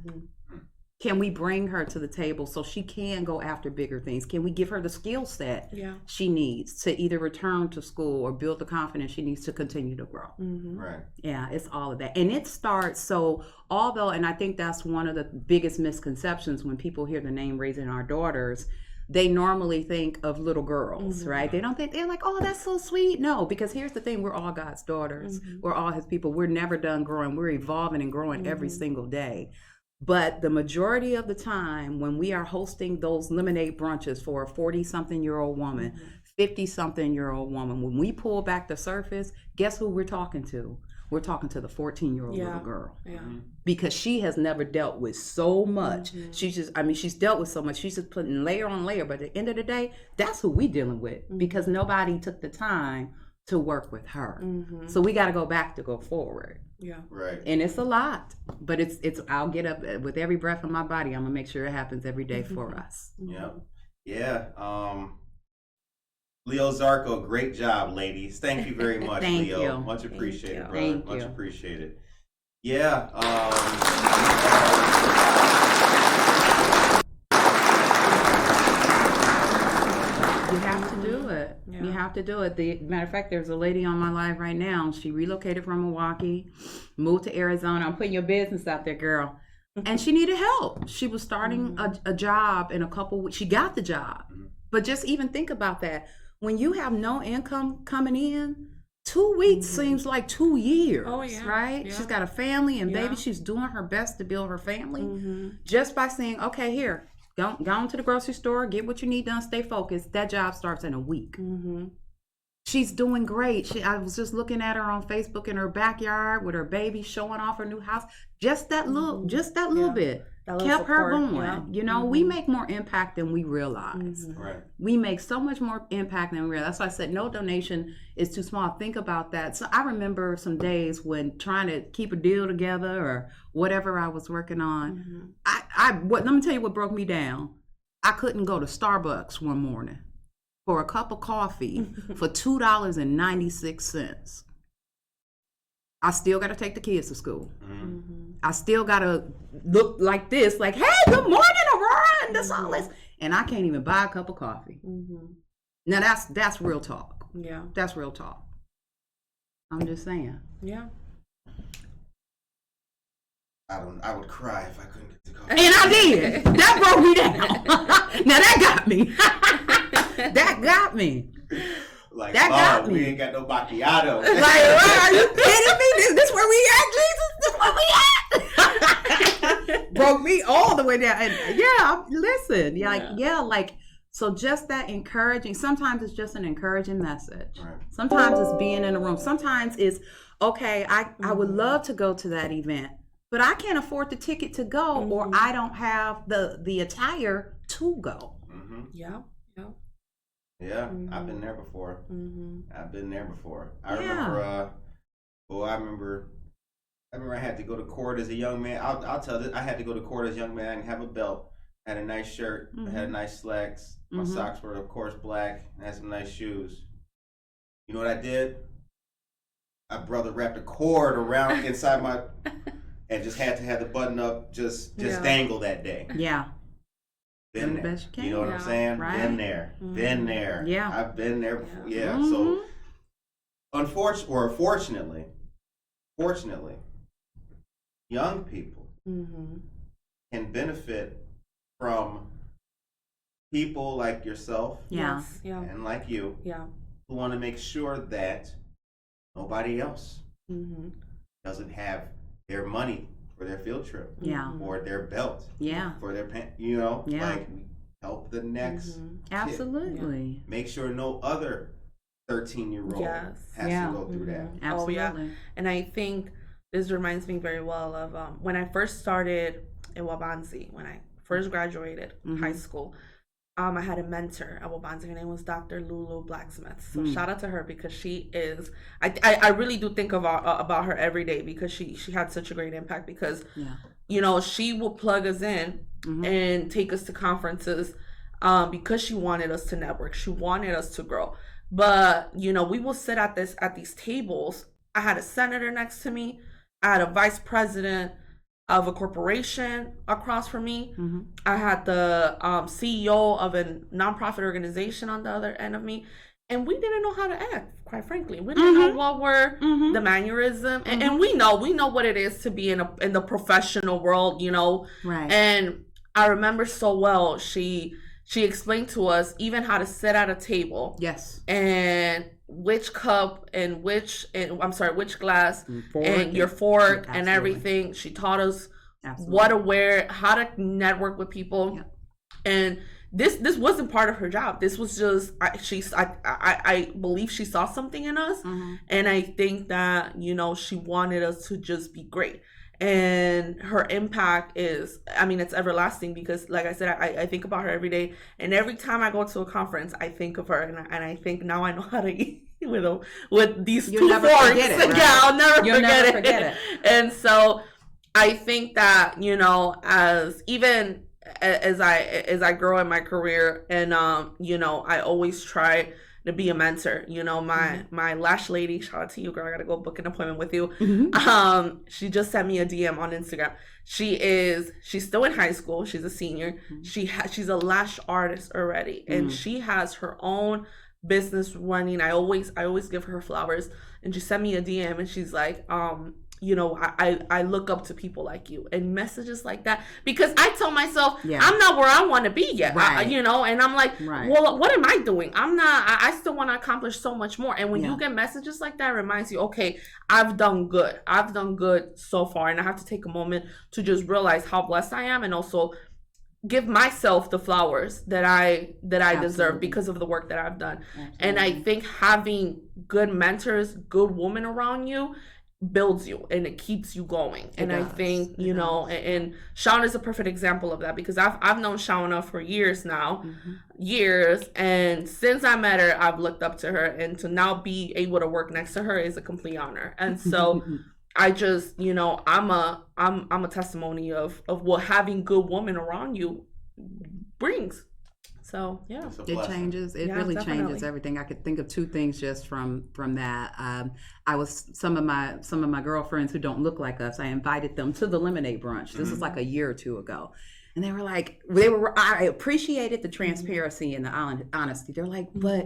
Can we bring her to the table so she can go after bigger things? Can we give her the skill set she needs to either return to school or build the confidence she needs to continue to grow? Right. Yeah, it's all of that. And it starts, and I think that's one of the biggest misconceptions when people hear the name Raising Our Daughters, they normally think of little girls, right? They don't think, they're like, oh, that's so sweet. No, because here's the thing, we're all God's daughters. We're all his people. We're never done growing. We're evolving and growing every single day. But the majority of the time when we are hosting those lemonade brunches for a 40-something-year-old woman, 50-something-year-old woman, when we pull back the surface, guess who we're talking to? We're talking to the 14-year-old little girl. Yeah. Because she has never dealt with so much. She's dealt with so much. She's just putting layer on layer. But at the end of the day, that's who we dealing with because nobody took the time to work with her. So we got to go back to go forward. Yeah. Right. And it's a lot, but it's I'll get up with every breath in my body. I'm gonna make sure it happens every day for us. Yeah. Leo Zarco, great job, ladies. Thank you very much, Thank Leo. you. Much appreciated, brother. Thank Much you. appreciated. Yeah. You have to do it. You have to do it. The matter of fact, there's a lady on my live right now. She relocated from Milwaukee, moved to Arizona. I'm putting your business out there, girl. And she needed help. She was starting a job in a couple weeks. She got the job. But just even think about that. When you have no income coming in, 2 weeks seems like 2 years. Oh, yeah. Right? Yeah. She's got a family and baby. She's doing her best to build her family. Just by saying, okay, here, go on to the grocery store, get what you need done, stay focused. That job starts in a week. She's doing great. I was just looking at her on Facebook in her backyard with her baby showing off her new house. Just that little bit kept her going. Yeah. We make more impact than we realize. Right. We make so much more impact than we realize. That's why I said no donation is too small. Think about that. So I remember some days when trying to keep a deal together or whatever I was working on. Let me tell you what broke me down. I couldn't go to Starbucks one morning for a cup of coffee for $2.96. I still got to take the kids to school. I still got to look like this, like, hey, good morning, Aurora, and this all this. And I can't even buy a cup of coffee. Now that's real talk. Yeah. That's real talk. I'm just saying. Yeah. I would cry if I couldn't get the coffee. And I did. That broke me down. Now that got me. That got me. Like, that got we me. ain't got no macchiato. Like, are you kidding me? This where we at, Jesus? This where we at? Broke me all the way down. And listen, so just that encouraging. Sometimes it's just an encouraging message. Right. Sometimes it's being in a room. Sometimes it's, okay, I would love to go to that event, but I can't afford the ticket to go, or I don't have the attire to go. Yeah. Yeah. Yeah, I've been there before. I've been there before. I remember I had to go to court as a young man. I'll tell this. I had to go to court as a young man. I didn't have a belt. I had a nice shirt. I had nice slacks. My socks were, of course, black. I had some nice shoes. You know what I did? My brother wrapped a cord around inside my, and just had to have the button up just dangle that day. Yeah. Been the there. best you can. You know what I'm saying? Right. Been there. Been there. Yeah. I've been there before. Yeah. So, fortunately, young people can benefit from people like yourself Yeah. Yeah. and like you Yeah. who want to make sure that nobody else Mm-hmm. doesn't have their money for their field trip. Yeah. Or their belt. Yeah. For their pants. You know, Yeah. like we help the next kid. Absolutely. Make sure no other 13-year-old Yes. has Yeah. to go through that. Absolutely. Oh, yeah. And I think this reminds me very well of when I first started in Wabanzi, when I first graduated high school. I had a mentor at Wabanzi. Her name was Dr. Lulu Blacksmith. So shout out to her because she is. I really do think about her every day because she had such a great impact because you know she will plug us in and take us to conferences because she wanted us to network. She wanted us to grow. But you know we will sit at these tables. I had a senator next to me. I had a vice president of a corporation across from me. I had the CEO of a nonprofit organization on the other end of me. And we didn't know how to act, quite frankly. We didn't know what were the mannerism. And we know what it is to be in the professional world, you know. Right. And I remember so well, she explained to us even how to sit at a table. Yes. And which cup and which glass and your fork and everything. She taught us what to wear, how to network with people. And this wasn't part of her job. This was just I believe she saw something in us, and I think that you know she wanted us to just be great. And her impact is, I mean, it's everlasting because, like I said, I think about her every day. And every time I go to a conference, I think of her, and I think now I know how to eat with these You'll two never forks. forget it, right? Yeah, I'll never You'll forget never forget it. And so I think that you know, as I grow in my career, and you know, I always try to be a mentor. You know, my lash lady, shout out to you, girl. I gotta go book an appointment with you. She just sent me a DM on Instagram. She's still in high school. She's a senior. She's a lash artist already, and she has her own business running. I always give her flowers, and she sent me a DM, and she's like, you know, I look up to people like you, and messages like that, because I tell myself I'm not where I want to be yet, you know, and I'm like, well, what am I doing? I still want to accomplish so much more. And when you get messages like that, it reminds you, okay, I've done good so far, and I have to take a moment to just realize how blessed I am, and also give myself the flowers that I deserve because of the work that I've done. And I think having good mentors, good women around you builds you and it keeps you going. And I think, you know, and Shauna is a perfect example of that, because I've known Shauna for years now, and since I met her, I've looked up to her, and to now be able to work next to her is a complete honor. And so I just, you know, I'm a testimony of what having good women around you brings. So yeah, it changes. It really changes everything. I could think of two things just from that. I was some of my girlfriends who don't look like us. I invited them to the lemonade brunch. This was like a year or two ago, and they were like, I appreciated the transparency and the honesty. They're like, but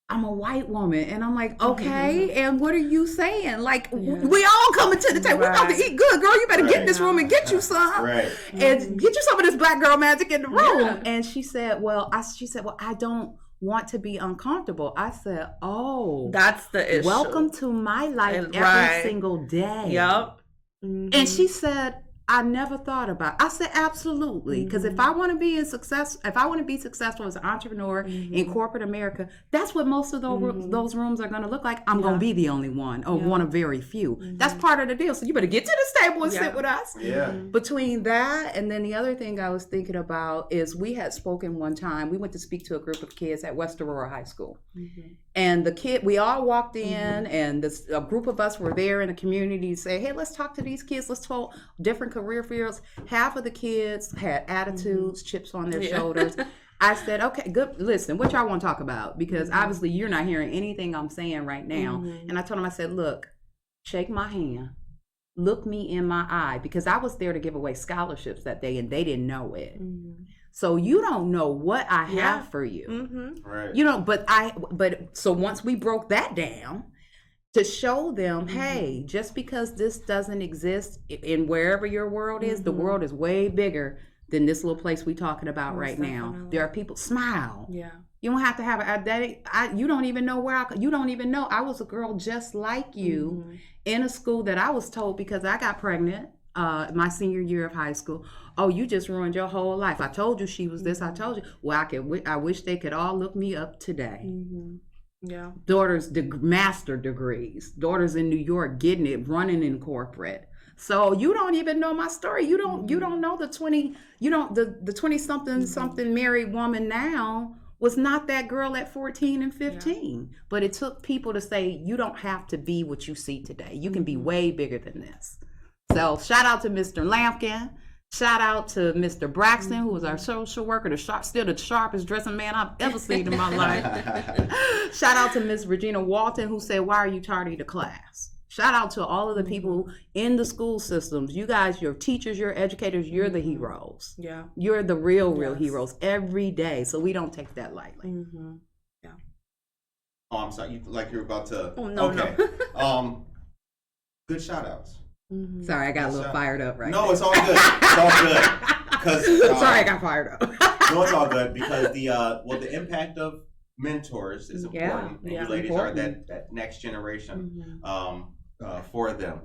I'm a white woman. And I'm like, okay, and what are you saying? Like, we all coming to the table. We're about to eat good, girl. You better get in this room and get you some. And get you some of this black girl magic in the room. And she said, well, I don't want to be uncomfortable. I said, oh. That's the issue. Welcome to my life every single day. Yep. And she said, I never thought about it. I said, absolutely. Because if I want to be successful as an entrepreneur in corporate America, that's what most of those rooms are going to look like. I'm going to be the only one, or one of very few. That's part of the deal. So you better get to this table and sit with us. Between that, and then the other thing I was thinking about is we had spoken one time. We went to speak to a group of kids at West Aurora High School. And we all walked in, and a group of us were there in the community to say, hey, let's talk to these kids. Let's talk different career fields. Half of the kids had attitudes, chips on their shoulders. I said, okay, good. Listen, what y'all want to talk about? Because obviously you're not hearing anything I'm saying right now. And I told them, I said, look, shake my hand. Look me in my eye. Because I was there to give away scholarships that day, and they didn't know it. So you don't know what I have for you. You know, but so once we broke that down, to show them, hey, just because this doesn't exist in wherever your world is, the world is way bigger than this little place we talking about Most right now. definitely. There are people, smile. Yeah. You don't have to have you don't even know you don't even know. I was a girl just like you in a school that I was told, because I got pregnant my senior year of high school. Oh, you just ruined your whole life. I told you she was this. I told you. Well, I wish they could all look me up today. Yeah. Daughters, master degrees. Daughters in New York getting it, running in corporate. So you don't even know my story. You don't know the 20 something married woman now was not that girl at 14 and 15. Yeah. But it took people to say, you don't have to be what you see today. You can be way bigger than this. So shout out to Mr. Lampkin. Shout out to Mr. Braxton, who was our social worker, still the sharpest dressing man I've ever seen in my life. Shout out to Miss Regina Walton, who said, why are you tardy to class? Shout out to all of the people in the school systems. You guys, your teachers, your educators, you're the heroes. Yeah. You're the real heroes every day. So we don't take that lightly. Yeah. Oh, I'm sorry. You're about to. Oh, no, okay. Good shout outs. Sorry, I got a little fired up right No, there. it's all good. It's all good. Sorry, I got fired up. No, it's all good because the impact of mentors is important. And you ladies are that next generation for them.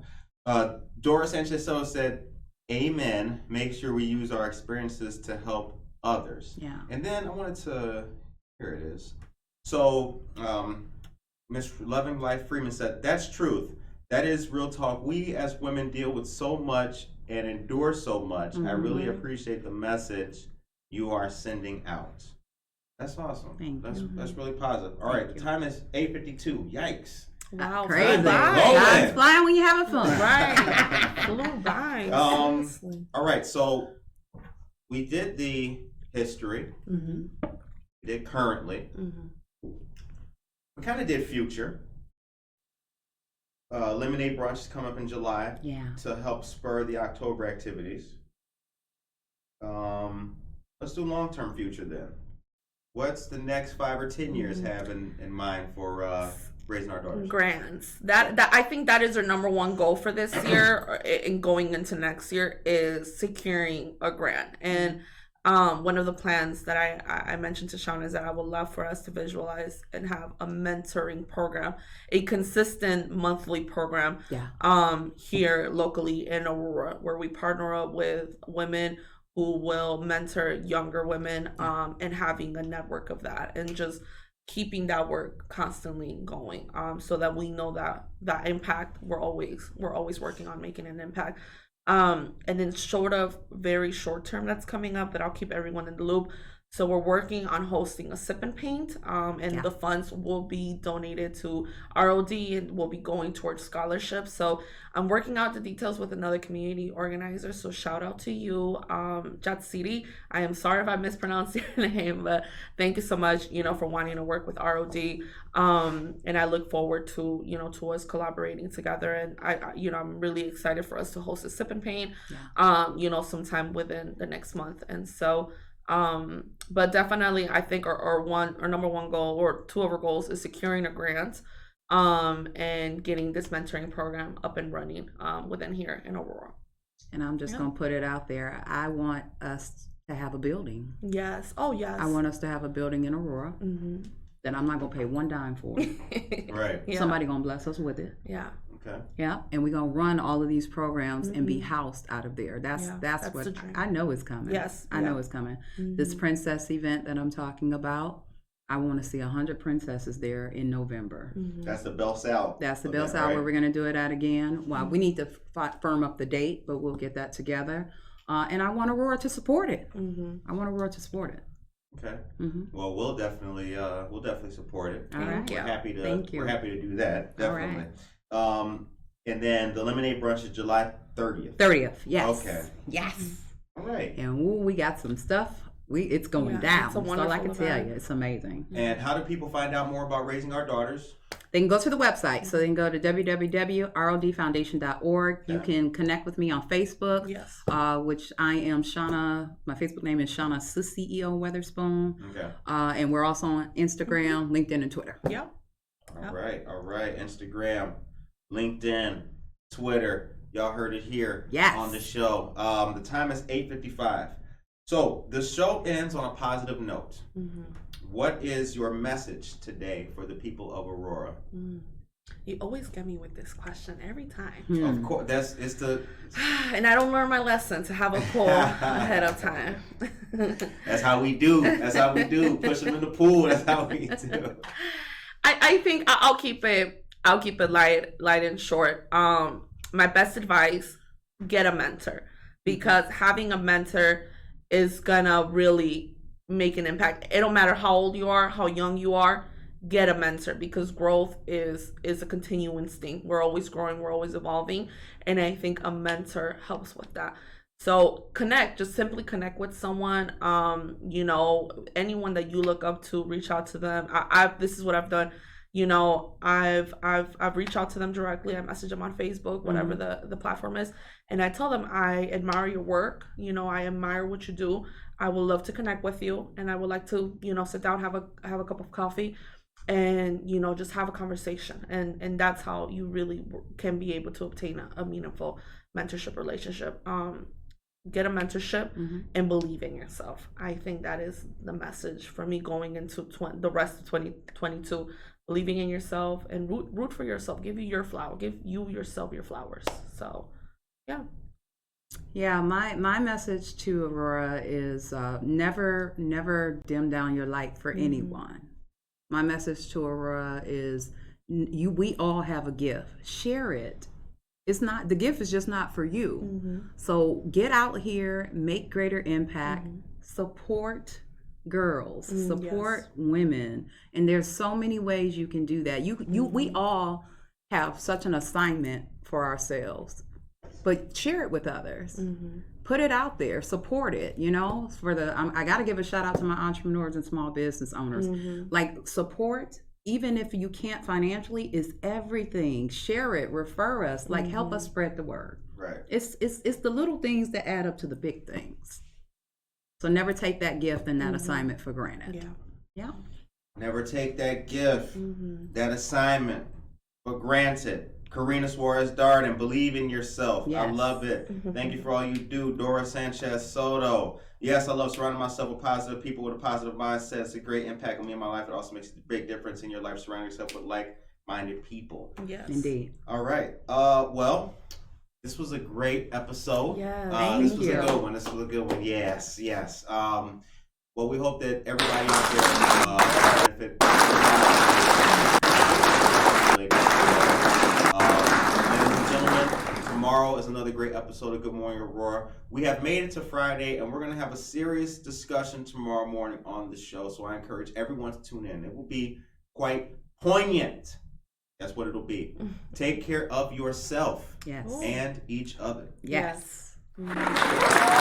Doris Sanchez said, amen. Make sure we use our experiences to help others. Yeah. And then I wanted to, here it is. So Miss Loving Life Freeman said, that's truth. That is real talk. We as women deal with so much and endure so much. I really appreciate the message you are sending out. That's awesome. That's really positive. All right, the time is 8:52. Yikes. Wow, crazy. Time's flying when you're having fun. Right. Flew by. All right, so we did the history. We did currently. We kind of did future. Lemonade Brunch is coming up in July to help spur the October activities. Let's do long-term future then. What's the next 5 or 10 years have in mind for raising our daughters? Grants. That I think that is our number one goal for this year and going into next year is securing a grant. And one of the plans that I mentioned to Shauna is that I would love for us to visualize and have a mentoring program, a consistent monthly program here locally in Aurora, where we partner up with women who will mentor younger women and having a network of that and just keeping that work constantly going so that we know that impact we're always working on making an impact. And then very short term that's coming up that I'll keep everyone in the loop. So we're working on hosting a sip and paint, and the funds will be donated to ROD and will be going towards scholarships. So I'm working out the details with another community organizer. So shout out to you, Jatsiri. I am sorry if I mispronounced your name, but thank you so much, for wanting to work with ROD. And I look forward to, to us collaborating together. And I'm really excited for us to host a sip and paint, sometime within the next month. And so, but definitely I think our number one goal or two of our goals is securing a grant and getting this mentoring program up and running within here in Aurora. And I'm just going to put it out there. I want us to have a building. Yes. Oh, yes. I want us to have a building in Aurora that I'm not going to pay one dime for. Right. Yeah. Somebody going to bless us with it. Yeah. Okay. Yeah, and we're gonna run all of these programs and be housed out of there. That's what I know is coming. Yes, I know it's coming. This princess event that I'm talking about, I want to see 100 princesses there in November. That's the Bell Sal. That's the Bell Sal where we're gonna do it at again. Well, we need to firm up the date, but we'll get that together. And I want Aurora to support it. I want Aurora to support it. Okay. Well, we'll definitely support it. All right. We're happy to. Thank you. We're happy to do that. Definitely. All right. And then the Lemonade Brunch is July 30th. 30th, yes. Okay. Yes. All right. And we got some stuff. It's going down. It's a That's all I can wonderful tell event. you. It's amazing. And how do people find out more about raising our daughters? They can go to the website. So they can go to www.rodfoundation.org. You can connect with me on Facebook, which I am Shauna. My Facebook name is Shauna Sisceo Weatherspoon. Okay. And we're also on Instagram, LinkedIn, and Twitter. Yeah. All right. Instagram, LinkedIn, Twitter. Y'all heard it here on the show. The time is 8:55. So the show ends on a positive note. Mm-hmm. What is your message today for the people of Aurora? You always get me with this question every time. Of course, it's the. And I don't learn my lesson to have a pool ahead of time. That's how we do. That's how we do. Push them in the pool. That's how we do. I think I'll keep it light and short. My best advice: get a mentor, because having a mentor is gonna really make an impact. It don't matter how old you are, how young you are. Get a mentor, because growth is a continuous thing. We're always growing, we're always evolving, and I think a mentor helps with that. So just simply connect with someone. You know, anyone that you look up to, reach out to them. This is what I've done. You know, I've reached out to them directly. I message them on Facebook, whatever the platform is, and I tell them I admire your work. You know, I admire what you do. I would love to connect with you, and I would like to, you know, sit down, have a cup of coffee, and, you know, just have a conversation. And that's how you really can be able to obtain a meaningful mentorship relationship. Get a mentorship and believe in yourself. I think that is the message for me going into the rest of 2022. Believing in yourself and root for yourself. Give you yourself your flowers. So, yeah. Yeah, my message to Aurora is never dim down your light for anyone. My message to Aurora is we all have a gift. Share it. The gift is just not for you. So get out here, make greater impact, support girls, support women. And there's so many ways you can do that. We all have such an assignment for ourselves, but share it with others. Put it out there, support it. You know, I got to give a shout out to my entrepreneurs and small business owners. Like, support, even if you can't financially, is everything. Share it, refer us, like help us spread the word. Right. It's the little things that add up to the big things. So never take that gift and that assignment for granted. Yeah. Never take that gift, that assignment for granted. Karina Suarez Darden, believe in yourself. Yes. I love it. Thank you for all you do. Dora Sanchez Soto. Yes, I love surrounding myself with positive people with a positive mindset. It's a great impact on me and my life. It also makes a big difference in your life, surrounding yourself with like-minded people. Yes. Indeed. All right. Well, this was a great episode. Yeah. This was a good one. Yes. Well, we hope that everybody out there ladies and gentlemen, tomorrow is another great episode of Good Morning Aurora. We have made it to Friday, and we're going to have a serious discussion tomorrow morning on the show, so I encourage everyone to tune in. It will be quite poignant. That's what it'll be. Take care of yourself Yes. and each other. Yes. Yes.